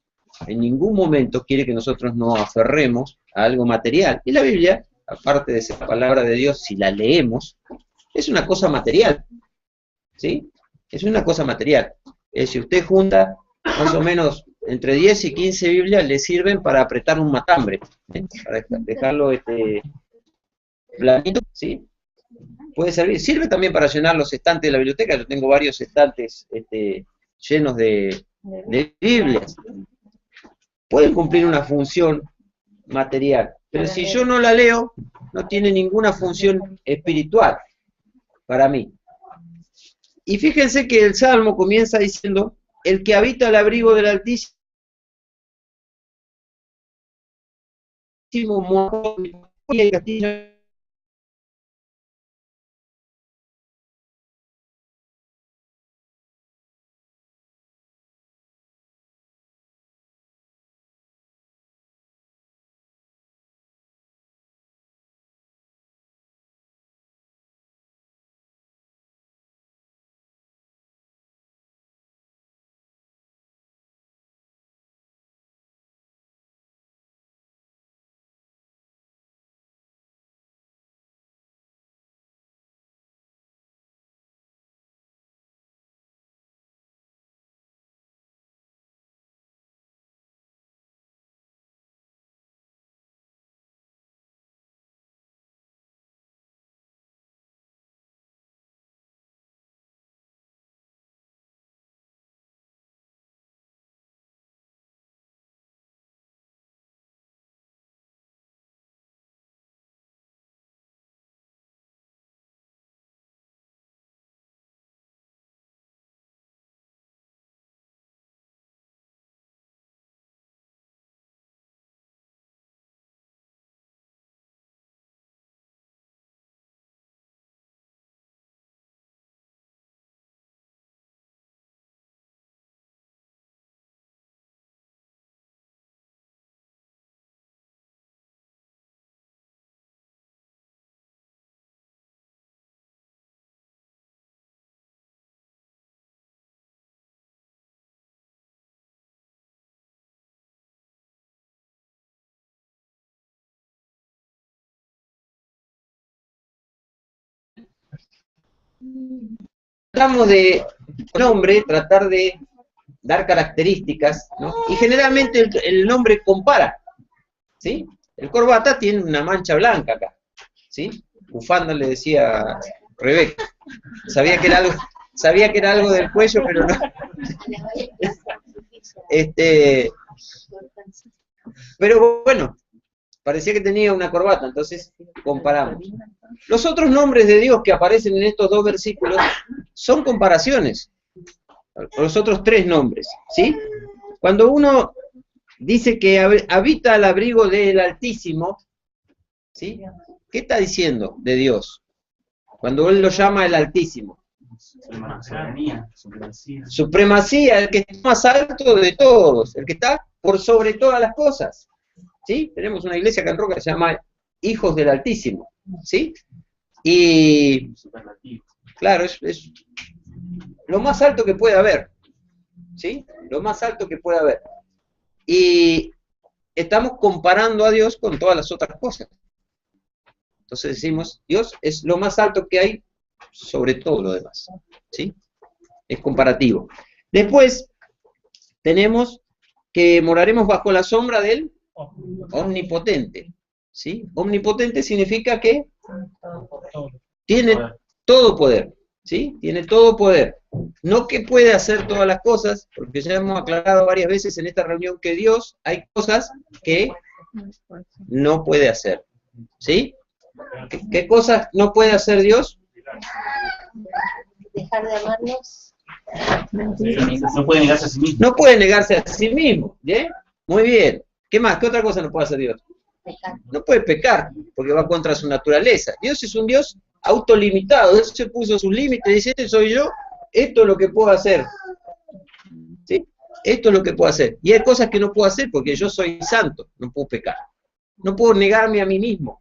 en ningún momento quiere que nosotros nos aferremos a algo material. Y la Biblia, aparte de esa palabra de Dios, si la leemos, es una cosa material, ¿sí? Es una cosa material. Si usted junta más o menos entre 10 y 15 Biblias, le sirven para apretar un matambre, para dejarlo planito, ¿sí? Puede servir. Sirve también para llenar los estantes de la biblioteca. Yo tengo varios estantes llenos de Biblias. Pueden cumplir una función material, pero si yo no la leo, no tiene ninguna función espiritual para mí. Y fíjense que el Salmo comienza diciendo, el que habita el abrigo del Altísimo y el castillo tratamos de, nombre, tratar de dar características, ¿no? Y generalmente el nombre compara, ¿sí? El corbata tiene una mancha blanca acá, ¿sí? Bufanda le decía Rebeca. Sabía que era algo del cuello, pero no. Pero bueno, parecía que tenía una corbata, entonces comparamos. Los otros nombres de Dios que aparecen en estos dos versículos son comparaciones. Los otros tres nombres, ¿sí? Cuando uno dice que habita al abrigo del Altísimo, ¿sí? ¿Qué está diciendo de Dios? Cuando él lo llama el Altísimo. Supremacía, el que está más alto de todos, el que está por sobre todas las cosas. ¿Sí? Tenemos una iglesia acá en Roca que se llama Hijos del Altísimo. ¿Sí? Y claro, es lo más alto que puede haber. ¿Sí? Lo más alto que puede haber. Y estamos comparando a Dios con todas las otras cosas. Entonces decimos, Dios es lo más alto que hay sobre todo lo demás. ¿Sí? Es comparativo. Después tenemos que moraremos bajo la sombra del Omnipotente. ¿Sí? Omnipotente significa que tiene todo poder. ¿Sí? Tiene todo poder. No que puede hacer todas las cosas, porque ya hemos aclarado varias veces en esta reunión que Dios hay cosas que no puede hacer. ¿Sí? ¿Qué cosas no puede hacer Dios? Dejar de amarnos. No puede negarse a sí mismo. No puede negarse a sí mismo. ¿Bien? Muy bien. ¿Qué más? ¿Qué otra cosa no puede hacer Dios? Pecar. No puede pecar, porque va contra su naturaleza. Dios es un Dios autolimitado. Él se puso sus límites, dice, este soy yo, esto es lo que puedo hacer. ¿Sí? Esto es lo que puedo hacer. Y hay cosas que no puedo hacer porque yo soy santo, no puedo pecar. No puedo negarme a mí mismo.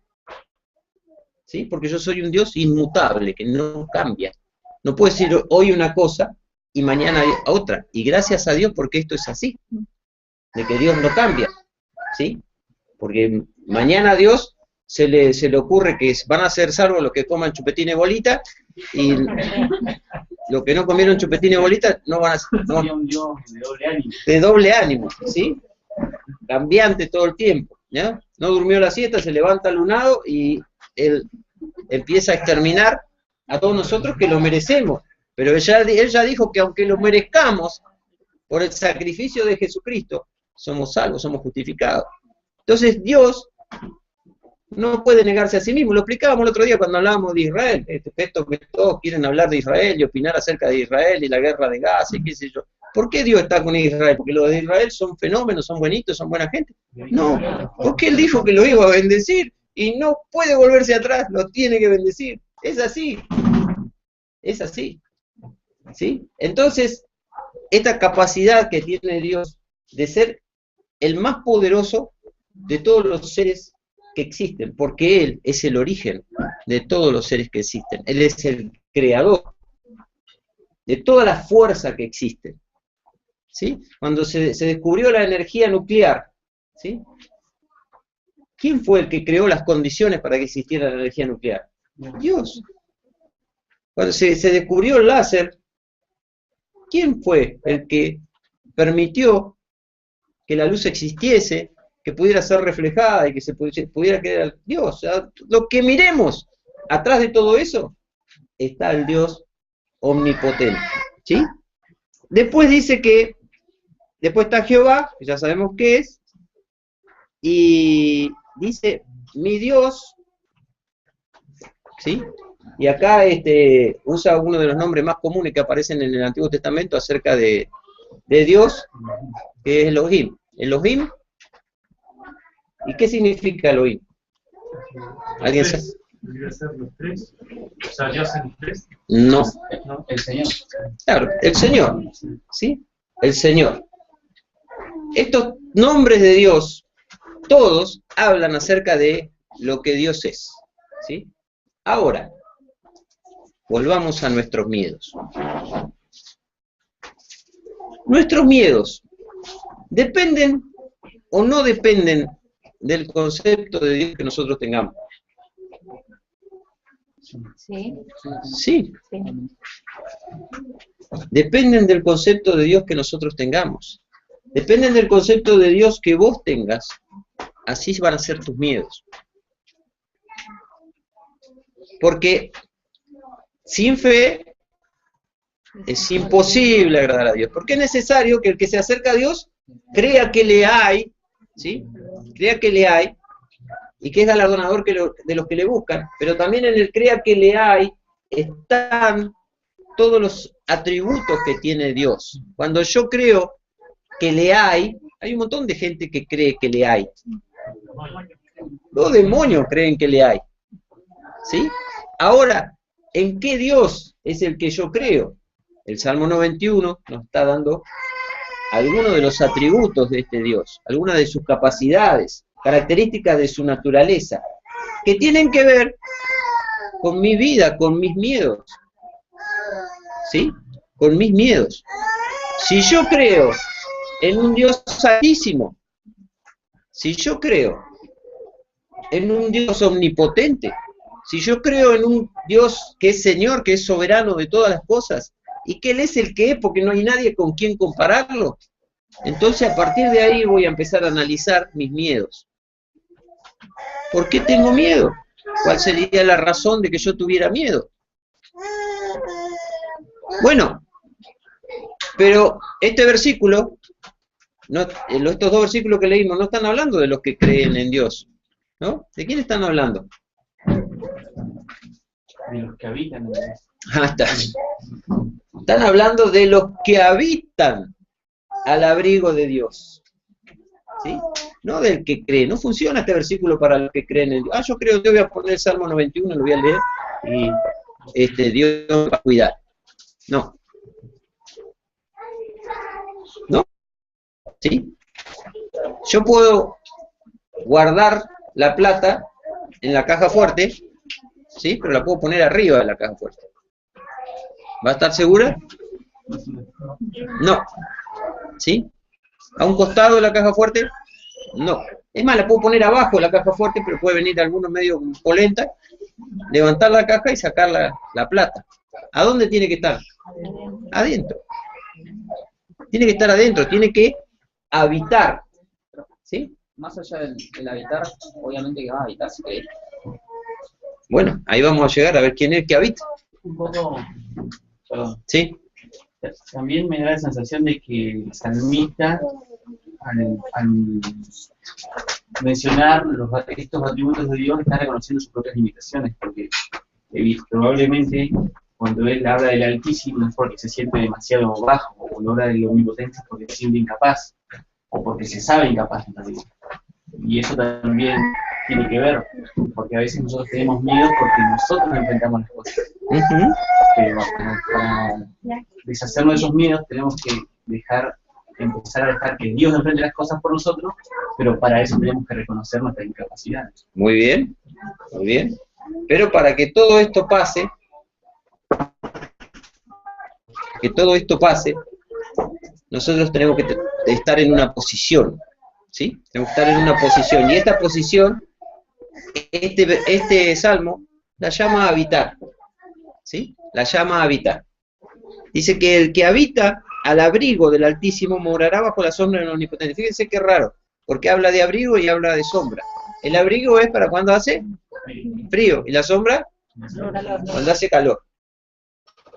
¿Sí? Porque yo soy un Dios inmutable, que no cambia. No puedo decir hoy una cosa y mañana otra. Y gracias a Dios porque esto es así. De que Dios no cambia. ¿Sí? Porque mañana a Dios se le ocurre que van a ser salvos los que coman chupetín y bolita, y los que no comieron chupetín y bolita no van a ser... Sería un Dios de doble ánimo. De doble ánimo, ¿sí? Cambiante todo el tiempo, ¿ya? No durmió la siesta, se levanta lunado y él empieza a exterminar a todos nosotros que lo merecemos. Pero él ya dijo que aunque lo merezcamos, por el sacrificio de Jesucristo, somos salvos, somos justificados. Entonces Dios no puede negarse a sí mismo. Lo explicábamos el otro día cuando hablábamos de Israel. Esto que todos quieren hablar de Israel y opinar acerca de Israel y la guerra de Gaza y qué sé yo. ¿Por qué Dios está con Israel? ¿Porque los de Israel son fenómenos, son buenitos, son buena gente? No, porque Él dijo que lo iba a bendecir y no puede volverse atrás, lo tiene que bendecir. Es así. Es así. ¿Sí? Entonces, esta capacidad que tiene Dios de ser el más poderoso de todos los seres que existen, porque Él es el origen de todos los seres que existen. Él es el creador de toda la fuerza que existe. ¿Sí? Cuando se descubrió la energía nuclear, ¿sí? ¿Quién fue el que creó las condiciones para que existiera la energía nuclear? Dios. Cuando se descubrió el láser, ¿quién fue el que permitió que la luz existiese, que pudiera ser reflejada y que se pudiera crear? Dios. O sea, lo que miremos atrás de todo eso, está el Dios omnipotente. ¿Sí? Después dice que, después está Jehová, que ya sabemos qué es, y dice, mi Dios, ¿sí? Y acá usa uno de los nombres más comunes que aparecen en el Antiguo Testamento acerca de Dios, que es Elohim. Elohim, ¿y qué significa Elohim? ¿Alguien sabe? ¿Debería ser los tres? O sea, ¿ya hacen los tres? No. No, el Señor. Claro, el Señor, ¿sí? El Señor. Estos nombres de Dios, todos hablan acerca de lo que Dios es, ¿sí? Ahora, volvamos a nuestros miedos. Nuestros miedos, ¿dependen o no dependen del concepto de Dios que nosotros tengamos? Sí, Sí, sí. dependen del concepto de Dios que nosotros tengamos. Dependen del concepto de Dios que vos tengas. Así van a ser tus miedos. Porque sin fe es imposible agradar a Dios. Porque es necesario que el que se acerca a Dios crea que le hay, ¿sí? Crea que le hay, y que es galardonador de los que le buscan, pero también en el crea que le hay están todos los atributos que tiene Dios. Cuando yo creo que le hay un montón de gente que cree que le hay. Los demonios creen que le hay. ¿Sí? Ahora, ¿en qué Dios es el que yo creo? El Salmo 91 nos está dando algunos de los atributos de este Dios, algunas de sus capacidades, características de su naturaleza, que tienen que ver con mi vida, con mis miedos. ¿Sí? Con mis miedos. Si yo creo en un Dios altísimo, si yo creo en un Dios omnipotente, si yo creo en un Dios que es Señor, que es soberano de todas las cosas, y que Él es el que es porque no hay nadie con quien compararlo, entonces a partir de ahí voy a empezar a analizar mis miedos. ¿Por qué tengo miedo? ¿Cuál sería la razón de que yo tuviera miedo? Bueno, pero este versículo, estos dos versículos que leímos, no están hablando de los que creen en Dios, ¿no? ¿De quién están hablando? De los que habitan en Dios. Están hablando de los que habitan al abrigo de Dios. ¿Sí? No del que cree. No funciona este versículo para los que creen en Dios. Yo creo que voy a poner el Salmo 91, lo voy a leer, y Dios me va a cuidar. No. ¿No? ¿Sí? Yo puedo guardar la plata en la caja fuerte, ¿sí? Pero la puedo poner arriba de la caja fuerte. ¿Va a estar segura? No. ¿Sí? ¿A un costado de la caja fuerte? No. Es más, la puedo poner abajo de la caja fuerte, pero puede venir alguno medio polenta, levantar la caja y sacar la plata. ¿A dónde tiene que estar? Adentro. Tiene que estar adentro, tiene que habitar. ¿Sí? Más allá del habitar, obviamente que va a habitar, si querés. Bueno, ahí vamos a llegar a ver quién es el que habita. Un poco, perdón. ¿Sí? También me da la sensación de que el salmista, al mencionar estos atributos de Dios, está reconociendo sus propias limitaciones, porque probablemente cuando él habla del Altísimo es porque se siente demasiado bajo, o cuando habla del Omnipotente es porque se siente incapaz, o porque se sabe incapaz en realidad. Y eso también tiene que ver, porque a veces nosotros tenemos miedo porque nosotros enfrentamos las cosas. Pero para deshacernos de esos miedos tenemos que empezar a dejar que Dios enfrente las cosas por nosotros, pero para eso tenemos que reconocer nuestras incapacidades. Muy bien, muy bien. Pero para que todo esto pase, nosotros tenemos que estar en una posición, ¿sí? Tenemos que estar en una posición, y esta posición, este salmo, la llama a habitar, ¿sí? La llama a habitar. Dice que el que habita al abrigo del Altísimo morará bajo la sombra del Omnipotente. Fíjense qué raro, porque habla de abrigo y habla de sombra. El abrigo es para cuando hace frío, y la sombra cuando hace calor.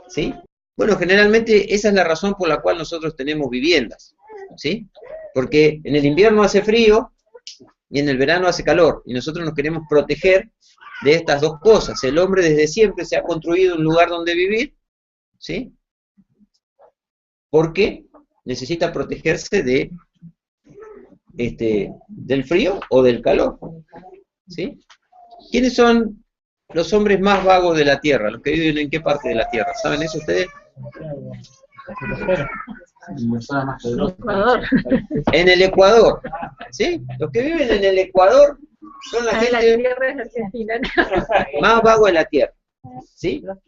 ¿Sí? Bueno, generalmente esa es la razón por la cual nosotros tenemos viviendas, ¿sí? Porque en el invierno hace frío y en el verano hace calor, y nosotros nos queremos proteger de estas dos cosas. El hombre desde siempre se ha construido un lugar donde vivir, ¿sí? Porque necesita protegerse del frío o del calor, ¿sí? ¿Quiénes son los hombres más vagos de la Tierra? ¿Los que viven en qué parte de la Tierra? ¿Saben eso ustedes? En el Ecuador, ¿sí? Los que viven en el Ecuador son la gente más vago de la Tierra, ¿sí? O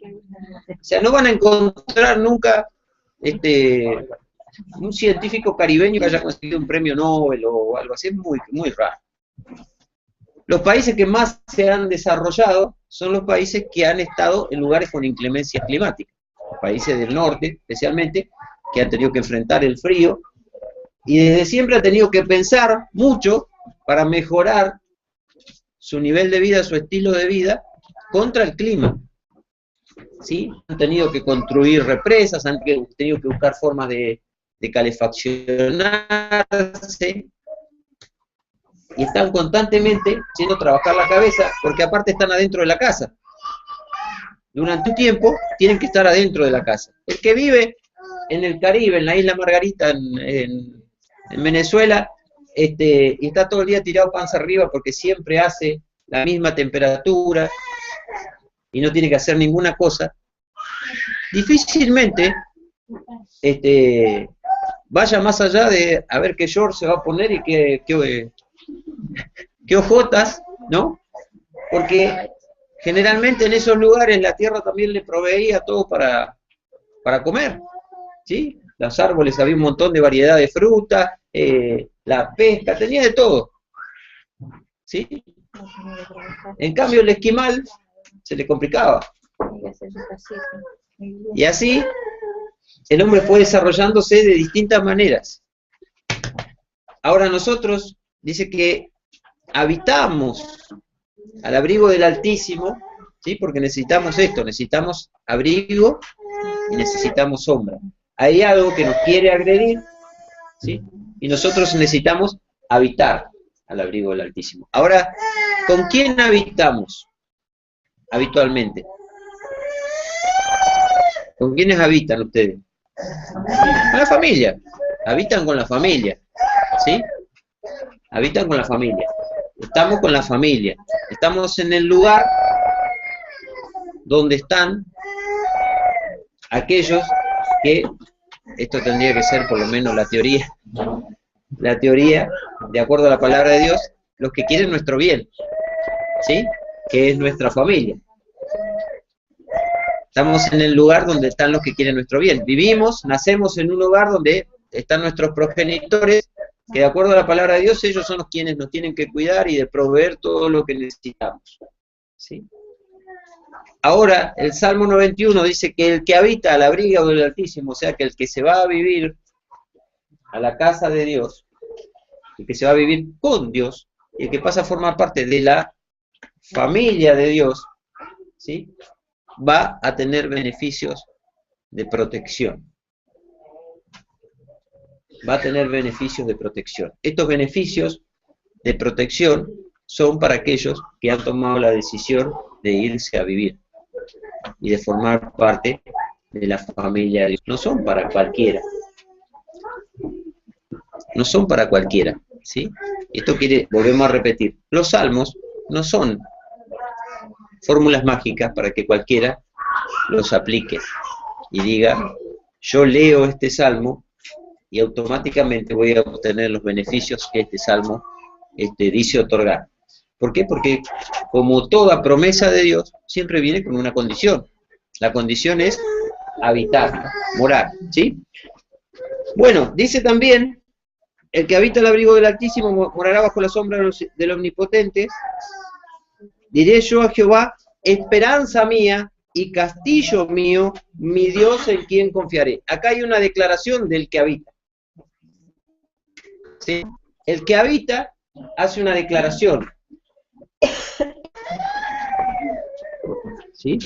sea, no van a encontrar nunca un científico caribeño que haya conseguido un premio Nobel o algo así. Es muy, muy raro. Los países que más se han desarrollado son los países que han estado en lugares con inclemencias climáticas. Los países del norte, especialmente, que han tenido que enfrentar el frío, y desde siempre han tenido que pensar mucho para mejorar su nivel de vida, su estilo de vida, contra el clima. ¿Sí? Han tenido que construir represas, han tenido que buscar formas de calefaccionarse, y están constantemente haciendo trabajar la cabeza, porque aparte están adentro de la casa. Durante un tiempo tienen que estar adentro de la casa. El que vive en el Caribe, en la isla Margarita, en Venezuela, y está todo el día tirado panza arriba porque siempre hace la misma temperatura y no tiene que hacer ninguna cosa, difícilmente vaya más allá de a ver qué short se va a poner y qué ojotas, ¿no? Porque generalmente en esos lugares la tierra también le proveía todo para comer, ¿sí? Los árboles, había un montón de variedad de fruta, la pesca, tenía de todo, ¿sí? En cambio el esquimal se le complicaba. Y así el hombre fue desarrollándose de distintas maneras. Ahora nosotros, dice que habitamos al abrigo del Altísimo, ¿sí? Porque necesitamos esto, necesitamos abrigo y necesitamos sombra. Hay algo que nos quiere agredir, ¿sí? Y nosotros necesitamos habitar al abrigo del Altísimo. Ahora, ¿con quién habitamos habitualmente? ¿Con quiénes habitan ustedes? Con la familia. Habitan con la familia, ¿sí? Habitan con la familia. Estamos con la familia. Estamos en el lugar donde están aquellos que, esto tendría que ser por lo menos la teoría, de acuerdo a la palabra de Dios, los que quieren nuestro bien, ¿sí? Que es nuestra familia. Estamos en el lugar donde están los que quieren nuestro bien. Vivimos, nacemos en un lugar donde están nuestros progenitores, que de acuerdo a la palabra de Dios, ellos son los quienes nos tienen que cuidar y de proveer todo lo que necesitamos, ¿sí? Ahora, el Salmo 91 dice que el que habita al abrigo del Altísimo, o sea, que el que se va a vivir a la casa de Dios, el que se va a vivir con Dios, y el que pasa a formar parte de la familia de Dios, ¿sí? Va a tener beneficios de protección. Va a tener beneficios de protección. Estos beneficios de protección son para aquellos que han tomado la decisión de irse a vivir y de formar parte de la familia de Dios. No son para cualquiera. No son para cualquiera, ¿sí? Esto volvemos a repetir, los salmos no son fórmulas mágicas para que cualquiera los aplique y diga, yo leo este salmo y automáticamente voy a obtener los beneficios que este salmo dice otorgar. ¿Por qué? Porque como toda promesa de Dios, siempre viene con una condición. La condición es habitar, morar, ¿sí? Bueno, dice también, el que habita el abrigo del Altísimo morará bajo la sombra del Omnipotente. Diré yo a Jehová, esperanza mía y castillo mío, mi Dios en quien confiaré. Acá hay una declaración del que habita, ¿sí? El que habita hace una declaración, ¿sí?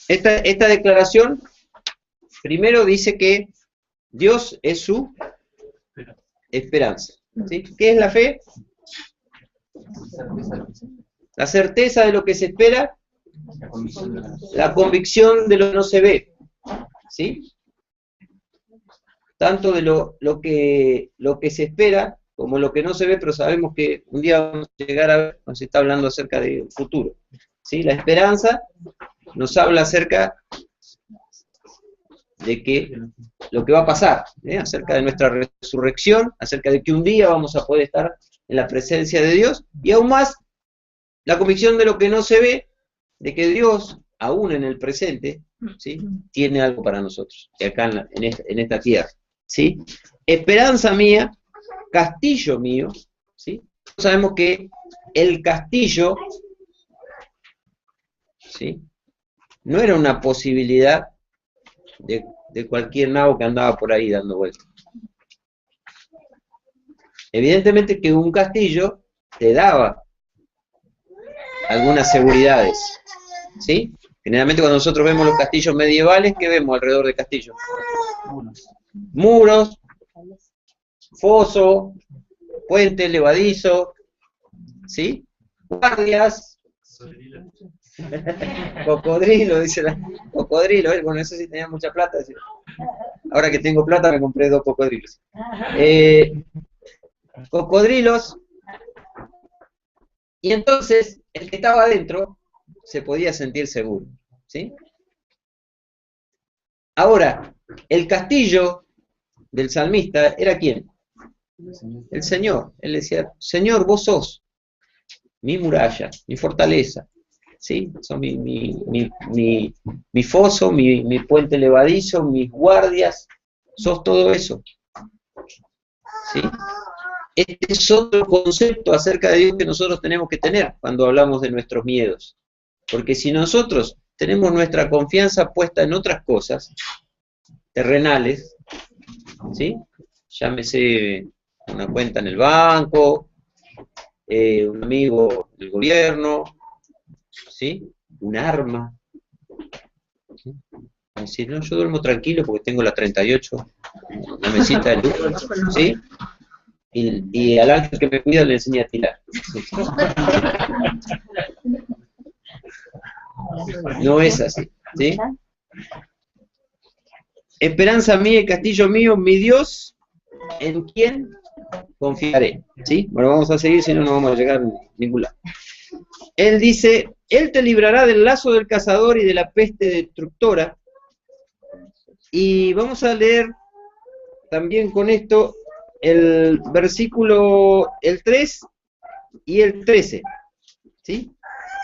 Esta declaración primero dice que Dios es su esperanza, ¿sí? ¿Qué es la fe? La certeza de lo que se espera, la convicción de lo que no se ve, ¿sí? Tanto de lo que se espera como lo que no se ve, pero sabemos que un día vamos a llegar a ver, nos está hablando acerca del futuro, ¿sí? La esperanza nos habla acerca de que lo que va a pasar, acerca de nuestra resurrección, acerca de que un día vamos a poder estar en la presencia de Dios, y aún más, la convicción de lo que no se ve, de que Dios, aún en el presente, ¿sí? Tiene algo para nosotros, acá en esta tierra, ¿sí? Esperanza mía castillo mío, ¿sí? Sabemos que el castillo, ¿sí?, no era una posibilidad de cualquier nabo que andaba por ahí dando vueltas. Evidentemente que un castillo te daba algunas seguridades, ¿sí? Generalmente cuando nosotros vemos los castillos medievales, ¿qué vemos alrededor del castillo? Muros, foso, puente levadizo, ¿sí? Guardias, cocodrilo, dice la... Cocodrilo, bueno, eso sí tenía mucha plata. ¿Sí? Ahora que tengo plata me compré 2 cocodrilos. Cocodrilos, y entonces el que estaba adentro se podía sentir seguro, ¿sí? Ahora, el castillo del salmista era ¿quién? El Señor. Él decía, Señor, vos sos mi muralla, mi fortaleza, ¿sí? Son mi foso, mi puente levadizo, mis guardias, sos todo eso, ¿sí? Este es otro concepto acerca de Dios que nosotros tenemos que tener cuando hablamos de nuestros miedos. Porque si nosotros tenemos nuestra confianza puesta en otras cosas terrenales, ¿sí? Llámese una cuenta en el banco, un amigo del gobierno, ¿sí? Un arma. ¿Sí? Es decir, no, yo duermo tranquilo porque tengo la 38, una mesita de luz, ¿sí? Y al ángel que me cuida le enseña a tirar. No es así, ¿sí? Esperanza mía y castillo mío, mi Dios, en quien confiaré, ¿sí? Bueno, vamos a seguir, si no, no vamos a llegar a ningún lado. Él dice, Él te librará del lazo del cazador y de la peste destructora. Y vamos a leer también con esto el versículo, el 3 y el 13, ¿sí?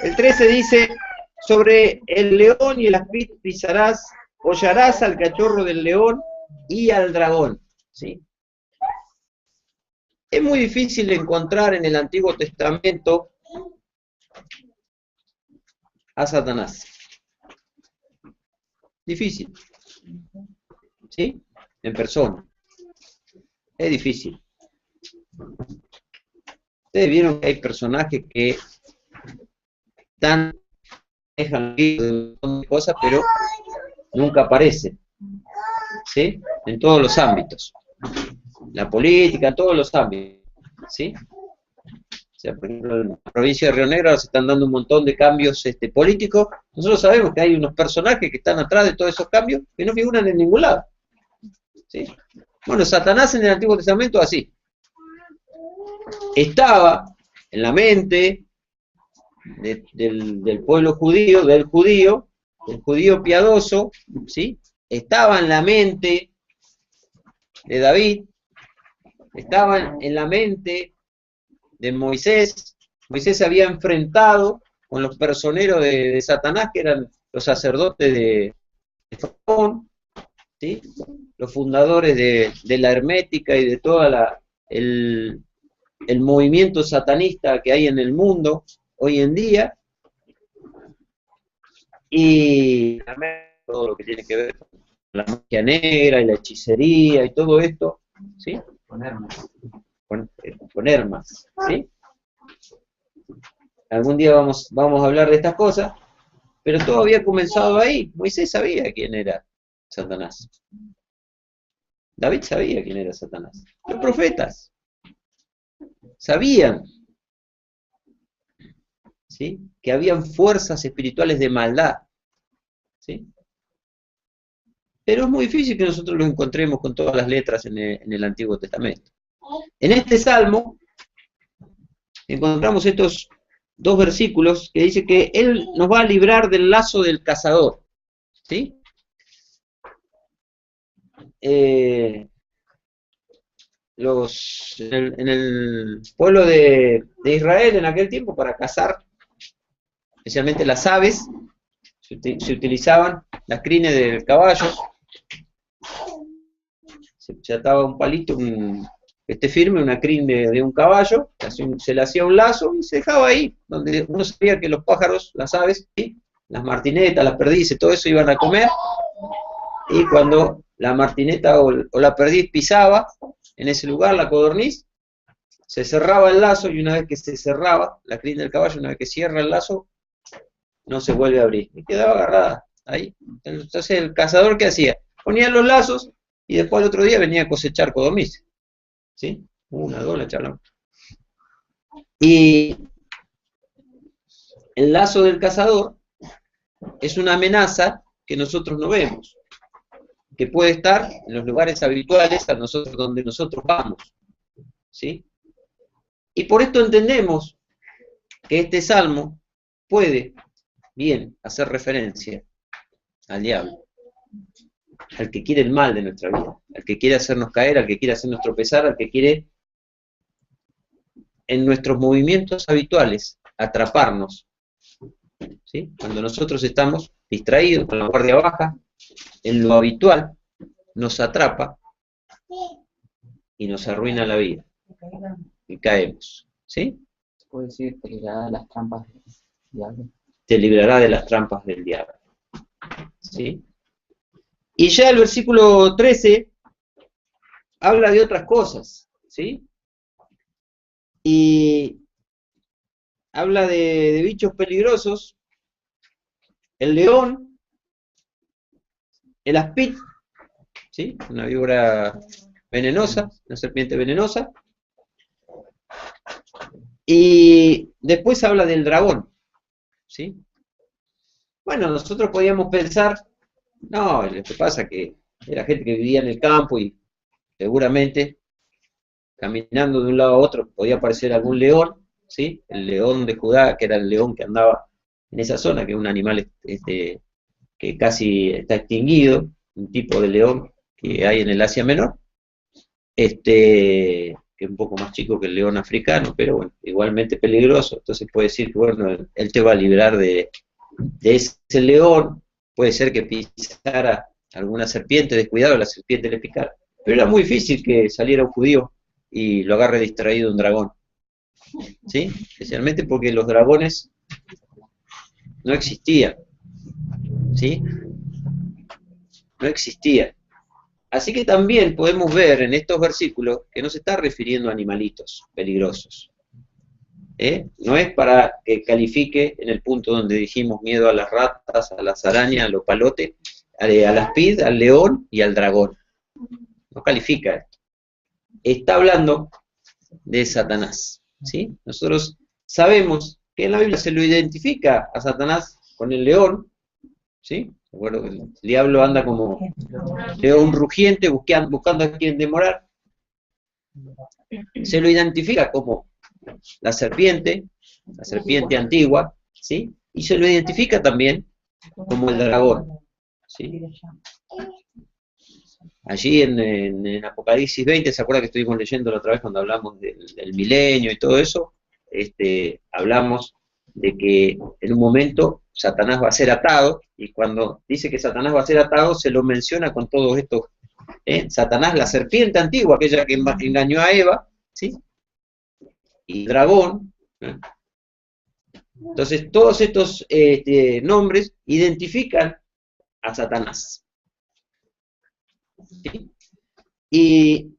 El 13 dice, sobre el león y el aspid pisarás, hollarás al cachorro del león y al dragón, ¿sí? Es muy difícil encontrar en el Antiguo Testamento a Satanás. Difícil, ¿sí? En persona. Es difícil. Ustedes vieron que hay personajes que dejan un montón de cosas, pero nunca aparecen, ¿sí? En todos los ámbitos. La política, en todos los ámbitos, ¿sí? O sea, por ejemplo, en la provincia de Río Negro ahora se están dando un montón de cambios políticos. Nosotros sabemos que hay unos personajes que están atrás de todos esos cambios que no figuran en ningún lado, ¿sí? Bueno, Satanás en el Antiguo Testamento así. Estaba en la mente del pueblo judío, del judío piadoso, ¿sí? Estaba en la mente de David, estaba en la mente de Moisés. Moisés se había enfrentado con los personeros de Satanás, que eran los sacerdotes de Faraón, ¿sí? Los fundadores de la hermética y de todo el movimiento satanista que hay en el mundo hoy en día, y todo lo que tiene que ver con la magia negra y la hechicería y todo esto, ¿sí? Con Hermas, ¿sí? Algún día vamos a hablar de estas cosas, pero todo había comenzado ahí. Moisés sabía quién era Satanás. David sabía quién era Satanás. Los profetas sabían, ¿sí?, que habían fuerzas espirituales de maldad, ¿sí? Pero es muy difícil que nosotros los encontremos con todas las letras en el Antiguo Testamento. En este Salmo encontramos estos 2 versículos que dice que Él nos va a librar del lazo del cazador, ¿sí? En el pueblo de Israel en aquel tiempo, para cazar, especialmente las aves, se utilizaban las crines del caballo, se ataba un palito, esté firme, una crin de un caballo, se le hacía un lazo y se dejaba ahí, donde uno sabía que los pájaros, las aves, ¿sí?, las martinetas, las perdices, todo eso iban a comer, y cuando la martineta o la perdiz pisaba en ese lugar, la codorniz, se cerraba el lazo, y una vez que se cerraba la crin del caballo, una vez que cierra el lazo, no se vuelve a abrir, y quedaba agarrada ahí. Entonces el cazador, ¿qué hacía? Ponía los lazos, y después al otro día venía a cosechar codornices, ¿sí? Una, dos, la charlamos. Y el lazo del cazador es una amenaza que nosotros no vemos, que puede estar en los lugares habituales a nosotros, donde nosotros vamos, ¿sí? Y por esto entendemos que este salmo puede bien hacer referencia al diablo, al que quiere el mal de nuestra vida, al que quiere hacernos caer, al que quiere hacernos tropezar, al que quiere en nuestros movimientos habituales atraparnos, ¿sí? Cuando nosotros estamos distraídos, con la guardia baja, en lo habitual nos atrapa y nos arruina la vida y caemos, ¿sí? Se puede decir que librará de las trampas del diablo. Te librará de las trampas del diablo, ¿sí? Y ya el versículo 13 habla de otras cosas, ¿sí? Y habla de bichos peligrosos, el león, el aspid, ¿sí? Una víbora venenosa, una serpiente venenosa. Y después habla del dragón, ¿sí? Bueno, nosotros podíamos pensar, no, lo que pasa es que era gente que vivía en el campo y seguramente caminando de un lado a otro podía aparecer algún león, ¿sí? El león de Judá, que era el león que andaba en esa zona, que es un animal que casi está extinguido, un tipo de león que hay en el Asia Menor, que es un poco más chico que el león africano, pero bueno, igualmente peligroso. Entonces puede decir que, bueno, él te va a librar de ese león. Puede ser que pisara alguna serpiente, descuidado, la serpiente le picara. Pero era muy difícil que saliera un judío y lo agarre distraído un dragón, ¿sí? Especialmente porque los dragones no existían, ¿sí? No existían. Así que también podemos ver en estos versículos que no se está refiriendo a animalitos peligrosos. No es para que califique en el punto donde dijimos miedo a las ratas, a las arañas, a los palotes, al aspid, al león y al dragón. No califica esto. Está hablando de Satanás, ¿sí? Nosotros sabemos que en la Biblia se lo identifica a Satanás con el león, ¿sí? Recuerdo que el diablo anda como león rugiente buscando a quien devorar. Se lo identifica como la serpiente antigua, ¿sí? Y se lo identifica también como el dragón, ¿sí? Allí en Apocalipsis 20, ¿se acuerda que estuvimos leyendo la otra vez cuando hablamos del milenio y todo eso? Hablamos de que en un momento Satanás va a ser atado, y cuando dice que Satanás va a ser atado, se lo menciona con todos estos, Satanás, la serpiente antigua, aquella que engañó a Eva, ¿sí? Y dragón, ¿eh? Entonces todos estos nombres identifican a Satanás, ¿sí? Y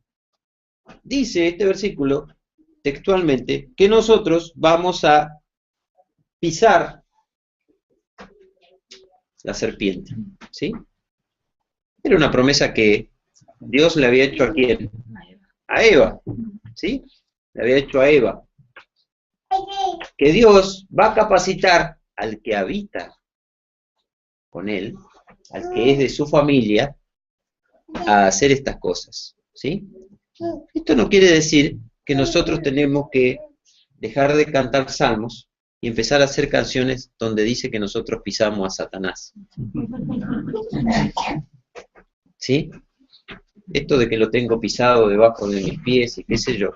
dice este versículo textualmente que nosotros vamos a pisar la serpiente, ¿sí? Era una promesa que Dios le había hecho a quién, a Eva, ¿sí? Le había hecho a Eva, que Dios va a capacitar al que habita con él, al que es de su familia, a hacer estas cosas, ¿sí? Esto no quiere decir que nosotros tenemos que dejar de cantar salmos y empezar a hacer canciones donde dice que nosotros pisamos a Satanás, ¿sí? Esto de que lo tengo pisado debajo de mis pies y qué sé yo,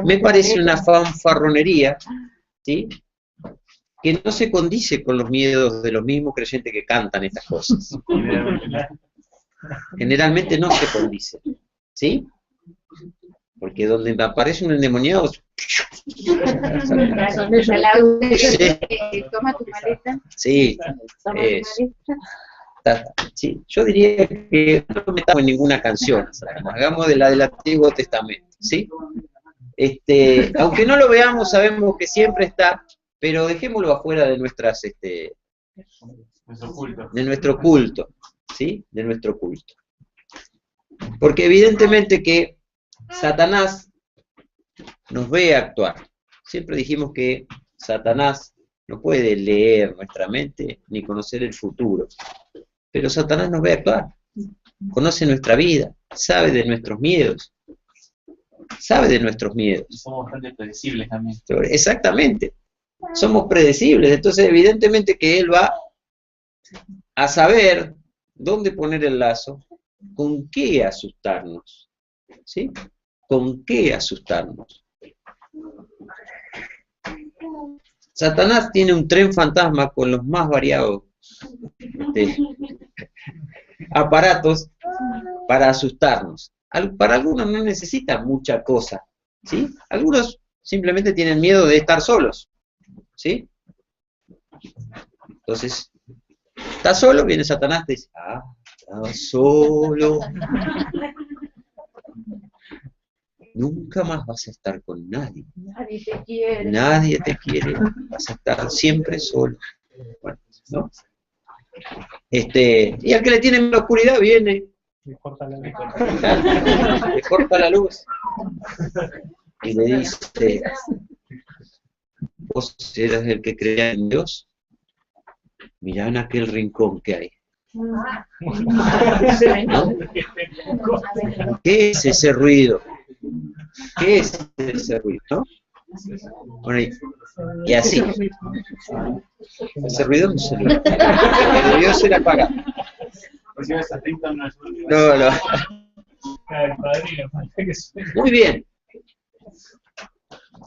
me parece una fanfarronería, ¿sí? Que no se condice con los miedos de los mismos creyentes que cantan estas cosas. Generalmente no se condice, ¿sí? Porque donde aparece un endemoniado, Toma tu maleta. sí, Toma eso. tu maleta. Sí, yo diría que no metamos en ninguna canción, hagamos de la del Antiguo Testamento, ¿sí? Aunque no lo veamos, sabemos que siempre está, pero dejémoslo afuera de nuestras, Nuestro culto. de nuestro culto, ¿sí? De nuestro culto. Porque evidentemente que Satanás nos ve actuar. Siempre dijimos que Satanás no puede leer nuestra mente ni conocer el futuro. Pero Satanás nos ve actuar, conoce nuestra vida, sabe de nuestros miedos, Y somos bastante predecibles también. Exactamente, somos predecibles, entonces evidentemente que él va a saber dónde poner el lazo, con qué asustarnos, ¿sí? ¿Con qué asustarnos? Satanás tiene un tren fantasma con los más variados aparatos para asustarnos. Para algunos no necesita mucha cosa, ¿sí? Algunos simplemente tienen miedo de estar solos, ¿sí? Entonces, ¿estás solo? Viene Satanás y te dice, estás solo. Nunca más vas a estar con nadie. Nadie te quiere. Nadie te quiere. Vas a estar siempre solo. Bueno, ¿no? Y al que le tiene la oscuridad viene, Le corta la luz. le corta la luz y le dice, vos eras el que creía en Dios, mirá en aquel rincón que hay. ¿No? ¿Qué es ese ruido? ¿Qué es ese ruido? ¿No? Bueno, y así. Ese ruido no se lo debió ser apagado. No. Muy bien.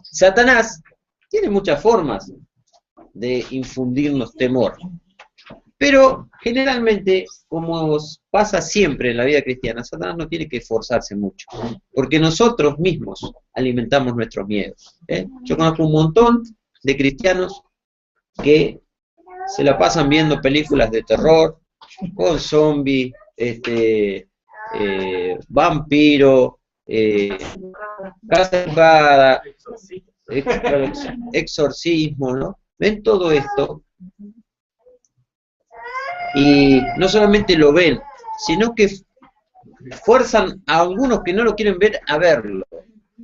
Satanás tiene muchas formas de infundirnos temor. Pero generalmente, como pasa siempre en la vida cristiana, Satanás no tiene que esforzarse mucho, porque nosotros mismos alimentamos nuestros miedos. Yo conozco un montón de cristianos que se la pasan viendo películas de terror, con zombies, vampiro, casa embrujada, exorcismo, ¿no? Ven todo esto. Y no solamente lo ven, sino que fuerzan a algunos que no lo quieren ver a verlo.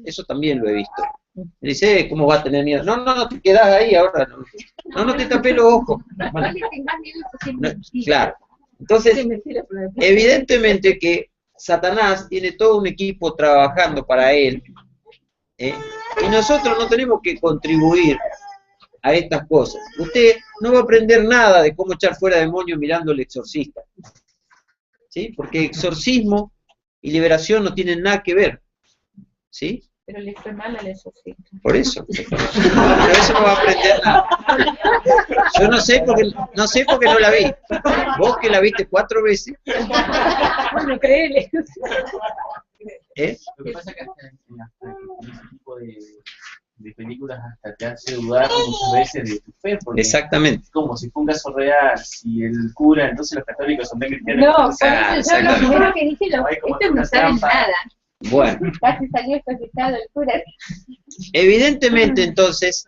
Eso también lo he visto. Me dice, ¿cómo va a tener miedo? No, te quedás ahí ahora. No te tapé los ojos. Bueno, claro. Entonces, evidentemente que Satanás tiene todo un equipo trabajando para él. Y nosotros no tenemos que contribuir a estas cosas. Usted no va a aprender nada de cómo echar fuera demonios mirando El Exorcista, ¿sí? Porque exorcismo y liberación no tienen nada que ver, ¿sí? Pero le fue mal al exorcista. Por eso. Pero eso no va a aprender nada. Yo no sé porque no la vi. Vos que la viste 4 veces. Bueno, créele. Lo que pasa es que en ese tipo de películas hasta te hace dudar muchas veces de tu fe, porque exactamente. Como si fue un caso real, si el cura, entonces los católicos son tan cristianos. No, por eso yo lo primero que dije, estos no saben nada. Bueno. Casi salió exorcizado el cura. Evidentemente entonces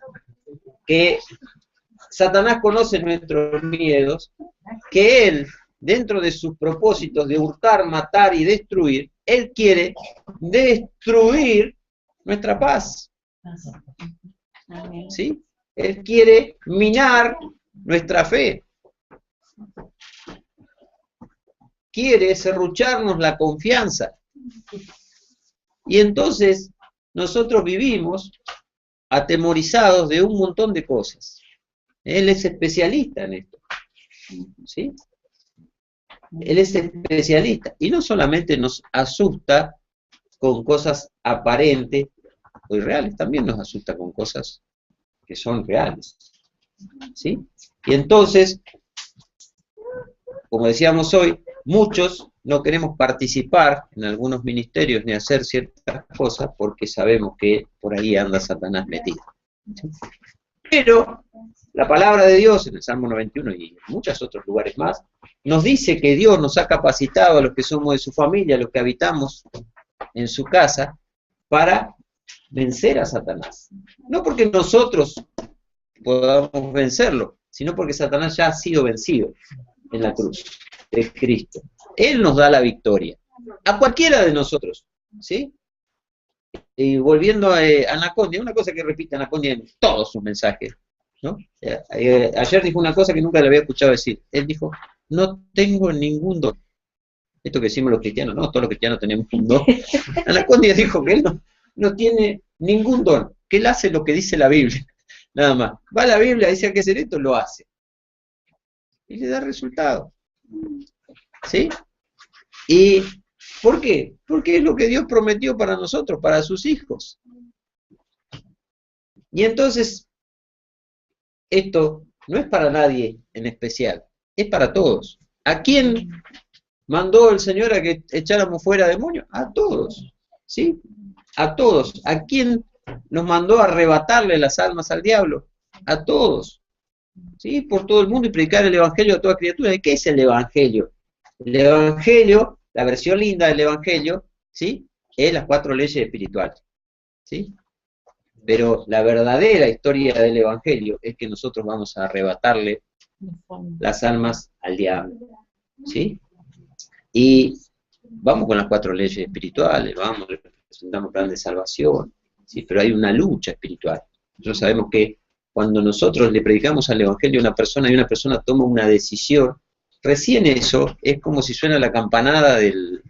que Satanás conoce nuestros miedos, que él, dentro de sus propósitos de hurtar, matar y destruir, él quiere destruir nuestra paz. ¿Sí? Él quiere minar nuestra fe. Quiere serrucharnos la confianza. Y entonces nosotros vivimos atemorizados de un montón de cosas. Él es especialista en esto. ¿Sí? Él es especialista. Y no solamente nos asusta con cosas aparentes o irreales, también nos asusta con cosas que son reales. ¿Sí? Y entonces, como decíamos hoy, muchos no queremos participar en algunos ministerios ni hacer ciertas cosas porque sabemos que por ahí anda Satanás metido. ¿Sí? Pero la palabra de Dios en el Salmo 91 y en muchos otros lugares más, nos dice que Dios nos ha capacitado a los que somos de su familia, a los que habitamos en su casa, para vencer a Satanás. No porque nosotros podamos vencerlo, sino porque Satanás ya ha sido vencido en la cruz de Cristo. Él nos da la victoria, a cualquiera de nosotros, ¿sí? Y volviendo a Anacondia, una cosa que repite Anacondia en todos sus mensajes, ¿no? Ayer dijo una cosa que nunca le había escuchado decir. Él dijo, no tengo ningún don. Esto que decimos los cristianos, no, todos los cristianos tenemos un don. Anacondia dijo que él no tiene ningún don, que él hace lo que dice la Biblia, nada más. Va a la Biblia, dice que hacer esto, lo hace. Y le da resultado. ¿Sí? ¿Y por qué? Porque es lo que Dios prometió para nosotros, para sus hijos. Y entonces, esto no es para nadie en especial, es para todos. ¿A quién mandó el Señor a que echáramos fuera demonios? A todos, ¿sí? A todos. ¿A quién nos mandó a arrebatarle las almas al diablo? A todos, ¿sí? Por todo el mundo y predicar el Evangelio a toda criatura. ¿Y qué es el Evangelio? El Evangelio, la versión linda del Evangelio, ¿sí? Es las 4 leyes espirituales, ¿sí? Pero la verdadera historia del Evangelio es que nosotros vamos a arrebatarle las almas al diablo, ¿sí? Y vamos con las 4 leyes espirituales, vamos, presentamos plan de salvación, ¿sí? Pero hay una lucha espiritual. Nosotros sabemos que cuando nosotros le predicamos al Evangelio a una persona y una persona toma una decisión, recién eso es como si suena la campanada del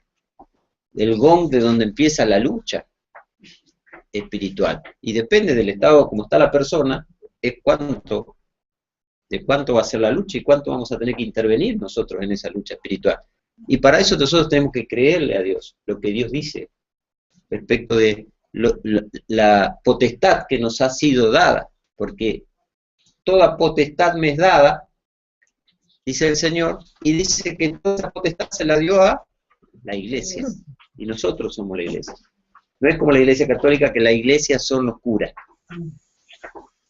gong de donde empieza la lucha espiritual. Y depende del estado como está la persona, es de cuánto va a ser la lucha y cuánto vamos a tener que intervenir nosotros en esa lucha espiritual. Y para eso nosotros tenemos que creerle a Dios, lo que Dios dice respecto de la potestad que nos ha sido dada, porque toda potestad me es dada, dice el Señor, y dice que toda esa potestad se la dio a la iglesia, y nosotros somos la iglesia. No es como la iglesia católica, que la iglesia son los curas.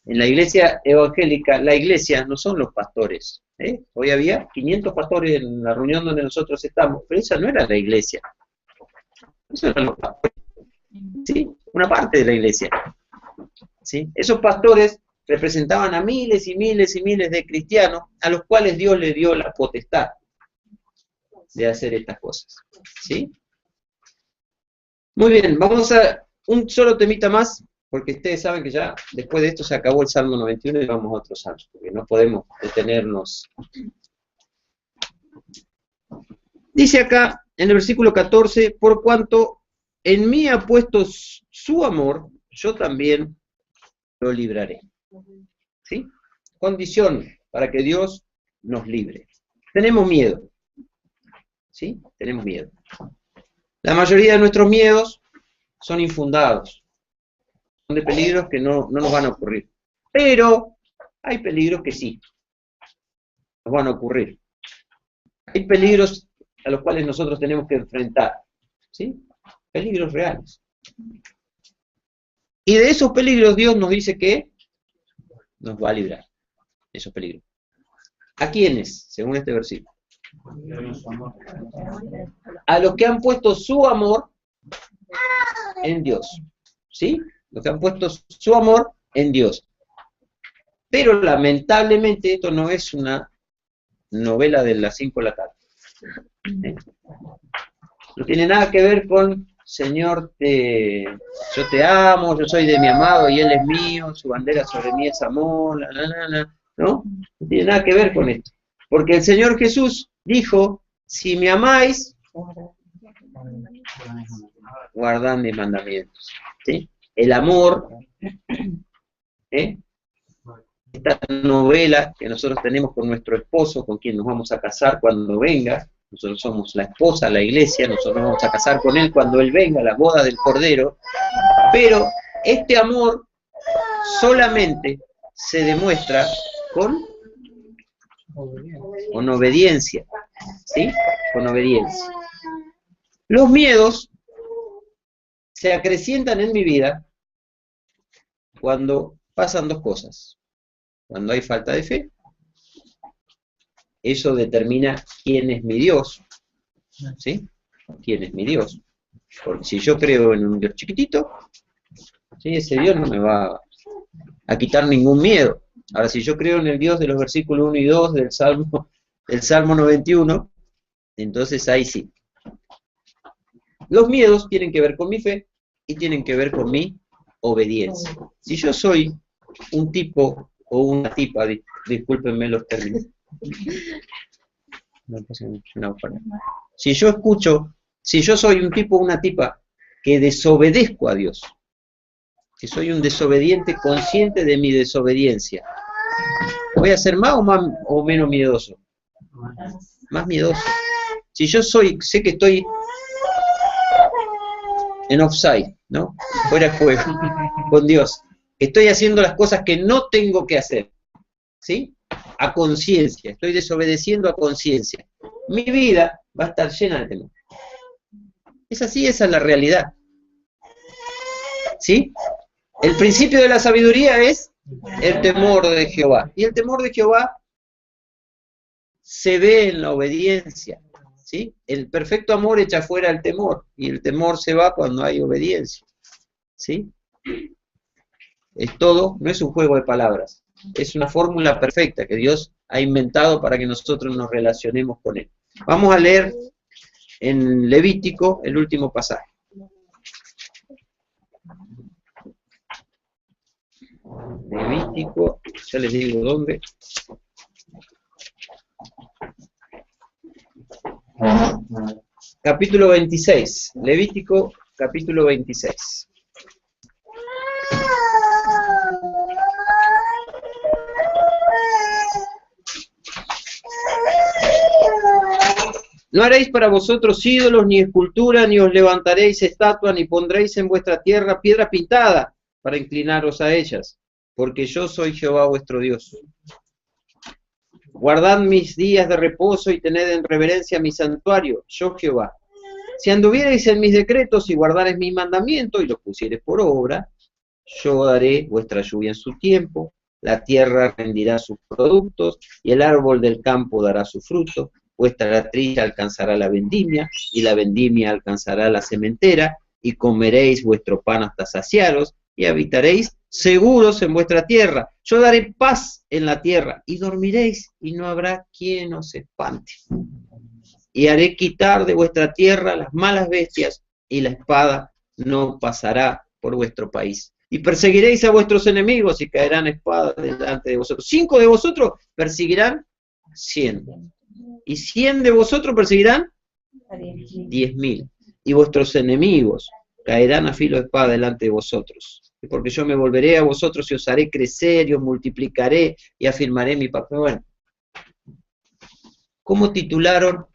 En la iglesia evangélica, la iglesia no son los pastores. Hoy había 500 pastores en la reunión donde nosotros estamos, pero esa no era la iglesia. Eso eran los pastores, ¿sí? Una parte de la iglesia, ¿sí? Esos pastores representaban a miles y miles y miles de cristianos a los cuales Dios le dio la potestad de hacer estas cosas, ¿sí? Muy bien, vamos a un solo temita más, porque ustedes saben que ya después de esto se acabó el Salmo 91 y vamos a otro salmo, porque no podemos detenernos. Dice acá, en el versículo 14, por cuanto en mí ha puesto su amor, yo también lo libraré. ¿Sí? Condición para que Dios nos libre. Tenemos miedo. ¿Sí? Tenemos miedo. La mayoría de nuestros miedos son infundados. Son de peligros que no nos van a ocurrir. Pero hay peligros que sí nos van a ocurrir. Hay peligros a los cuales nosotros tenemos que enfrentar. ¿Sí? Peligros reales. Y de esos peligros Dios nos dice que nos va a librar. Esos peligros. ¿A quiénes? Según este versículo. A los que han puesto su amor en Dios. ¿Sí? Los que han puesto su amor en Dios. Pero lamentablemente esto no es una novela de las 5 de la tarde. No tiene nada que ver con Señor, yo te amo, yo soy de mi amado y Él es mío, su bandera sobre mí es amor, ¿no? No tiene nada que ver con esto. Porque el Señor Jesús dijo, si me amáis, guardad mis mandamientos. ¿Sí? El amor, esta novela que nosotros tenemos con nuestro esposo, con quien nos vamos a casar cuando venga, nosotros somos la esposa, la iglesia, nosotros nos vamos a casar con él cuando él venga, la boda del Cordero, pero este amor solamente se demuestra con obediencia, ¿sí? Con obediencia. Los miedos se acrecientan en mi vida cuando pasan dos cosas. Cuando hay falta de fe, eso determina quién es mi Dios, ¿sí? ¿Quién es mi Dios? Porque si yo creo en un Dios chiquitito, ¿sí? Ese Dios no me va a quitar ningún miedo. Ahora, si yo creo en el Dios de los versículos 1 y 2 del Salmo 91, entonces ahí sí. Los miedos tienen que ver con mi fe y tienen que ver con mi obediencia. Si yo soy un tipo o una tipa, discúlpenme los términos. Si yo soy un tipo o una tipa que desobedezco a Dios, que soy un desobediente consciente de mi desobediencia, ¿voy a ser más o menos miedoso? Más miedoso. Si yo sé que estoy en offside, ¿no? Fuera de juego, con Dios. Estoy haciendo las cosas que no tengo que hacer, ¿sí? A conciencia, estoy desobedeciendo a conciencia. Mi vida va a estar llena de temor. Es así, esa es la realidad. ¿Sí? El principio de la sabiduría es el temor de Jehová. Y el temor de Jehová se ve en la obediencia. ¿Sí? El perfecto amor echa fuera el temor, y el temor se va cuando hay obediencia. ¿Sí? Es todo, no es un juego de palabras, es una fórmula perfecta que Dios ha inventado para que nosotros nos relacionemos con Él. Vamos a leer en Levítico el último pasaje. Levítico, ya les digo dónde. Capítulo 26, Levítico, capítulo 26. No haréis para vosotros ídolos, ni escultura, ni os levantaréis estatua, ni pondréis en vuestra tierra piedra pintada para inclinaros a ellas, porque yo soy Jehová vuestro Dios. Guardad mis días de reposo y tened en reverencia mi santuario, yo Jehová. Si anduviereis en mis decretos y guardareis mis mandamientos y los pusiereis por obra, yo daré vuestra lluvia en su tiempo, la tierra rendirá sus productos y el árbol del campo dará su fruto, vuestra trilla alcanzará la vendimia y la vendimia alcanzará la sementera y comeréis vuestro pan hasta saciaros y habitaréis seguros en vuestra tierra. Yo daré paz en la tierra y dormiréis y no habrá quien os espante. Y haré quitar de vuestra tierra las malas bestias y la espada no pasará por vuestro país. Y perseguiréis a vuestros enemigos y caerán espadas delante de vosotros. 5 de vosotros perseguirán 100. Y 100 de vosotros perseguirán 10.000. Y vuestros enemigos caerán a filo de espada delante de vosotros. Porque yo me volveré a vosotros y os haré crecer y os multiplicaré y afirmaré mi pacto. Bueno, ¿cómo titularon?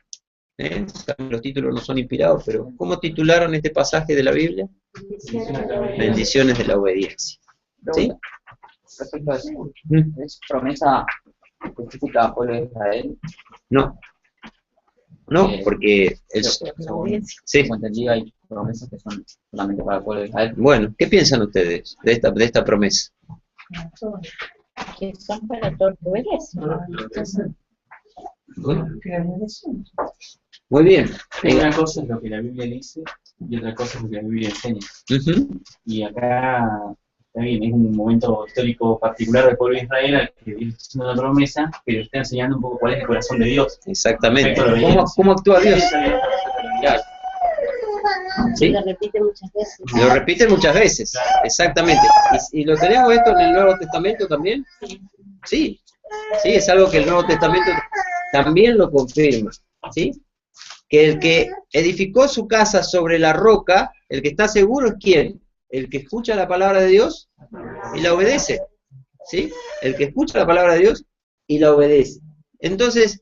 Los títulos no son inspirados, pero ¿cómo titularon este pasaje de la Biblia? Bendiciones de la obediencia. ¿Sí? Respecto a eso, ¿es promesa específica al pueblo de Israel? No. No, porque sí. Como entendí, hay promesas que son solamente para el pueblo de Israel. Bueno, ¿qué piensan ustedes de esta promesa? Que son para todos los Muy bien. Una cosa es lo que la Biblia dice y otra cosa es lo que la Biblia enseña. Y acá, está bien, es un momento histórico particular del pueblo de Israel al que Dios está haciendo una promesa, pero está enseñando un poco cuál es el corazón de Dios. Exactamente. ¿Cómo actúa Dios? ¿Sí? Lo repite muchas veces. Lo repite muchas veces, exactamente. ¿Y lo tenemos esto en el Nuevo Testamento también? Sí. Sí, es algo que el Nuevo Testamento también lo confirma. ¿Sí? Que el que edificó su casa sobre la roca, el que está seguro es ¿quién? El que escucha la palabra de Dios y la obedece. ¿Sí? El que escucha la palabra de Dios y la obedece. Entonces,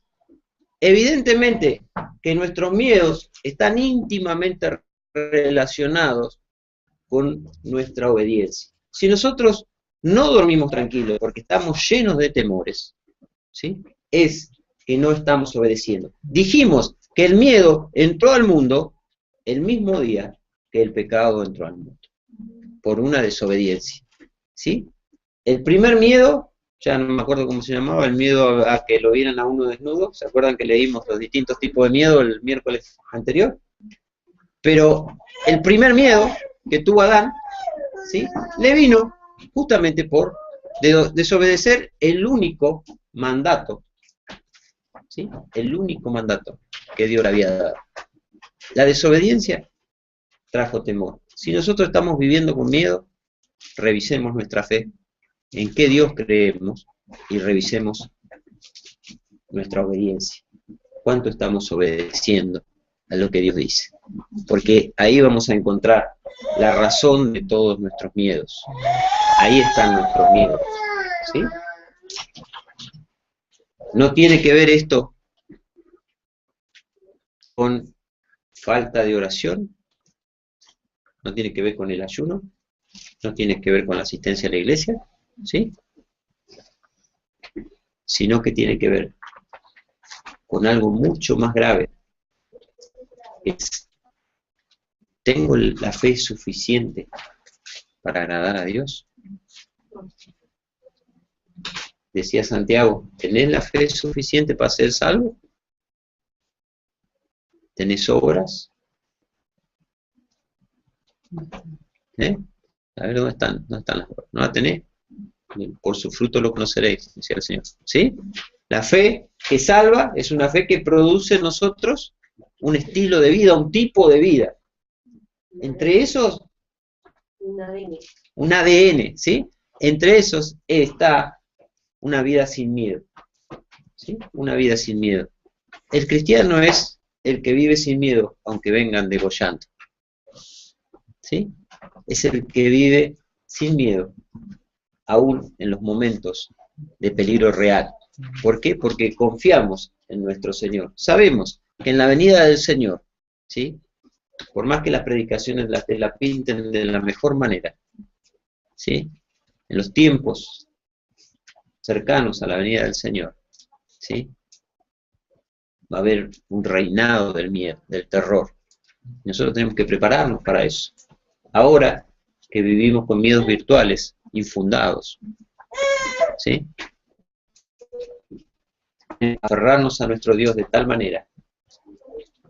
evidentemente que nuestros miedos están íntimamente relacionados con nuestra obediencia. Si nosotros no dormimos tranquilos porque estamos llenos de temores, ¿sí? Es que no estamos obedeciendo. Dijimos que el miedo entró al mundo el mismo día que el pecado entró al mundo, por una desobediencia. ¿Sí? El primer miedo, ya no me acuerdo cómo se llamaba, el miedo a que lo vieran a uno desnudo. ¿Se acuerdan que leímos los distintos tipos de miedo el miércoles anterior? Pero el primer miedo que tuvo Adán, ¿sí?, le vino justamente por desobedecer el único mandato, ¿sí?, el único mandato que Dios le había dado. La desobediencia trajo temor. Si nosotros estamos viviendo con miedo, revisemos nuestra fe, en qué Dios creemos, y revisemos nuestra obediencia. ¿Cuánto estamos obedeciendo a lo que Dios dice? Porque ahí vamos a encontrar la razón de todos nuestros miedos. Ahí están nuestros miedos, ¿sí? No tiene que ver esto con falta de oración, no tiene que ver con el ayuno, no tiene que ver con la asistencia a la iglesia, ¿sí?, sino que tiene que ver con algo mucho más grave. ¿Tengo la fe suficiente para agradar a Dios? Decía Santiago, ¿tenés la fe suficiente para ser salvo? ¿Tenés obras? A ver, ¿dónde están las obras? ¿No la tenés? Por su fruto lo conoceréis, decía el Señor. ¿Sí? La fe que salva es una fe que produce en nosotros un estilo de vida, un tipo de vida. Entre esos, un ADN, ¿sí? Entre esos está una vida sin miedo, ¿sí? Una vida sin miedo. El cristiano es el que vive sin miedo, aunque vengan degollando, ¿sí? Es el que vive sin miedo, aún en los momentos de peligro real. ¿Por qué? Porque confiamos en nuestro Señor. Sabemos que en la venida del Señor, ¿sí?, por más que las predicaciones la pinten de la mejor manera, ¿sí?, en los tiempos cercanos a la venida del Señor, ¿sí?, va a haber un reinado del miedo, del terror. Nosotros tenemos que prepararnos para eso. Ahora que vivimos con miedos virtuales, infundados, ¿sí?, aferrarnos a nuestro Dios de tal manera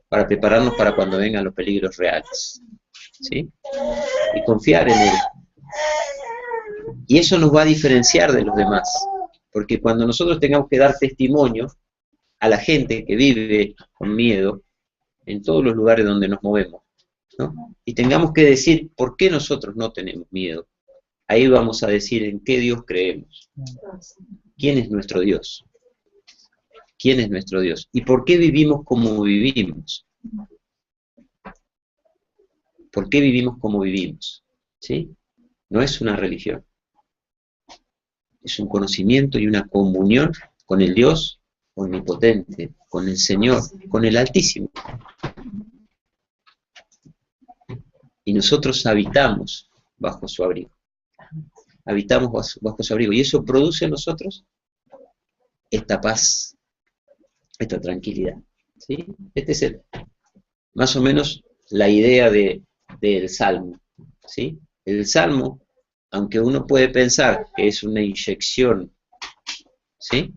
para prepararnos para cuando vengan los peligros reales, ¿sí?, y confiar en Él. Y eso nos va a diferenciar de los demás, porque cuando nosotros tengamos que dar testimonio a la gente que vive con miedo en todos los lugares donde nos movemos, ¿no?, y tengamos que decir por qué nosotros no tenemos miedo, ahí vamos a decir en qué Dios creemos, quién es nuestro Dios. ¿Quién es nuestro Dios? ¿Y por qué vivimos como vivimos? ¿Por qué vivimos como vivimos? ¿Sí? No es una religión. Es un conocimiento y una comunión con el Dios omnipotente, con el Señor, con el Altísimo. Y nosotros habitamos bajo su abrigo. Habitamos bajo su abrigo. Y eso produce en nosotros esta paz, esta tranquilidad, ¿sí? Este es más o menos la idea del Salmo, ¿sí? El Salmo, aunque uno puede pensar que es una inyección, ¿sí?,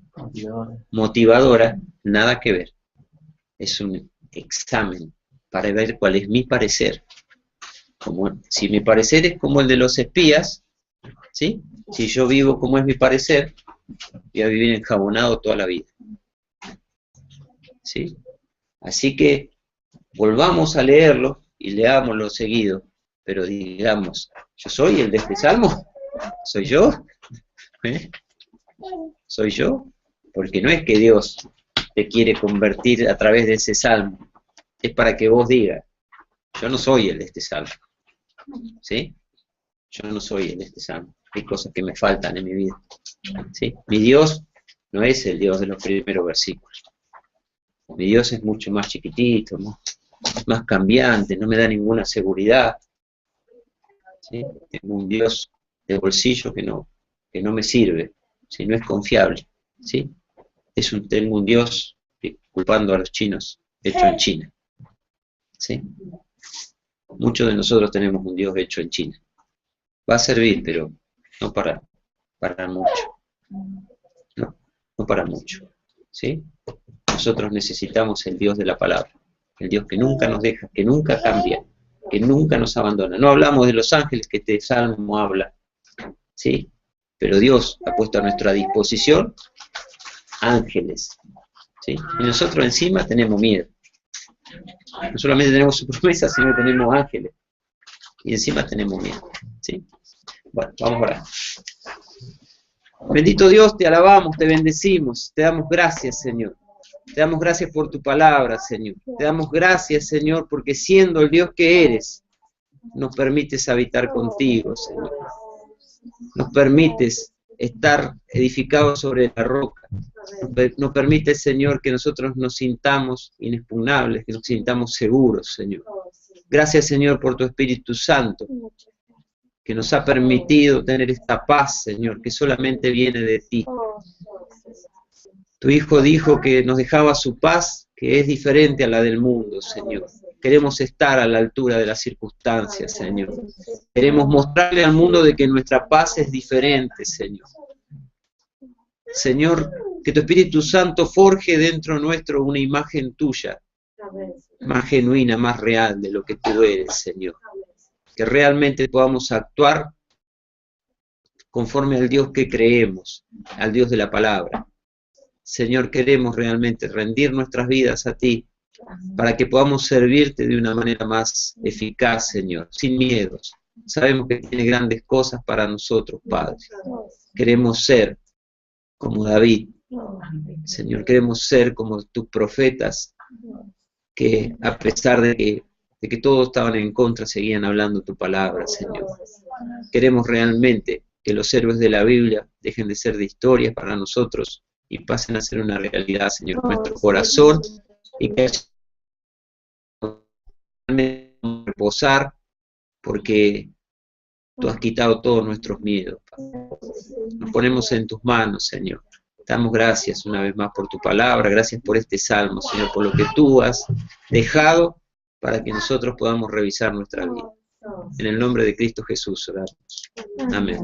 motivadora, nada que ver. Es un examen para ver cuál es mi parecer. Si mi parecer es como el de los espías, ¿sí?, si yo vivo como es mi parecer, voy a vivir enjabonado toda la vida, ¿sí? Así que volvamos a leerlo y leámoslo seguido, pero digamos, ¿yo soy el de este salmo? ¿Soy yo? ¿Soy yo? Porque no es que Dios te quiere convertir a través de ese salmo, es para que vos digas, yo no soy el de este salmo, ¿sí? Yo no soy el de este salmo, hay cosas que me faltan en mi vida, ¿sí? Mi Dios no es el Dios de los primeros versículos. Mi Dios es mucho más chiquitito, más cambiante, no me da ninguna seguridad, ¿sí? Tengo un Dios de bolsillo que no me sirve, ¿sí?, no es confiable, ¿sí? Tengo un Dios, culpando a los chinos, hecho en China, ¿sí? Muchos de nosotros tenemos un Dios hecho en China. Va a servir, pero no para mucho. No para mucho. ¿Sí? Nosotros necesitamos el Dios de la palabra. El Dios que nunca nos deja, que nunca cambia, que nunca nos abandona. No hablamos de los ángeles que este salmo habla. ¿Sí? Pero Dios ha puesto a nuestra disposición ángeles. ¿Sí? Y nosotros encima tenemos miedo. No solamente tenemos su promesa, sino que tenemos ángeles. Y encima tenemos miedo. ¿Sí? Bueno, vamos a orar. Bendito Dios, te alabamos, te bendecimos, te damos gracias, Señor. Te damos gracias por tu palabra, Señor. Te damos gracias, Señor, porque siendo el Dios que eres, nos permites habitar contigo, Señor. Nos permites estar edificados sobre la roca. Nos permite, Señor, que nosotros nos sintamos inexpugnables, que nos sintamos seguros, Señor. Gracias, Señor, por tu Espíritu Santo, que nos ha permitido tener esta paz, Señor, que solamente viene de ti. Tu Hijo dijo que nos dejaba su paz, que es diferente a la del mundo, Señor. Queremos estar a la altura de las circunstancias, Señor. Queremos mostrarle al mundo de que nuestra paz es diferente, Señor. Señor, que tu Espíritu Santo forje dentro nuestro una imagen tuya, más genuina, más real de lo que tú eres, Señor. Que realmente podamos actuar conforme al Dios que creemos, al Dios de la palabra. Señor, queremos realmente rendir nuestras vidas a ti, para que podamos servirte de una manera más eficaz, Señor, sin miedos. Sabemos que tienes grandes cosas para nosotros, Padre. Queremos ser como David, Señor, queremos ser como tus profetas, que a pesar de que todos estaban en contra, seguían hablando tu palabra, Señor. Queremos realmente que los héroes de la Biblia dejen de ser de historias para nosotros y pasen a ser una realidad, Señor, en nuestro corazón, y que realmente reposar, porque tú has quitado todos nuestros miedos. Nos ponemos en tus manos, Señor. Damos gracias una vez más por tu palabra, gracias por este salmo, Señor, por lo que tú has dejado para que nosotros podamos revisar nuestra vida. En el nombre de Cristo Jesús oramos. Amén.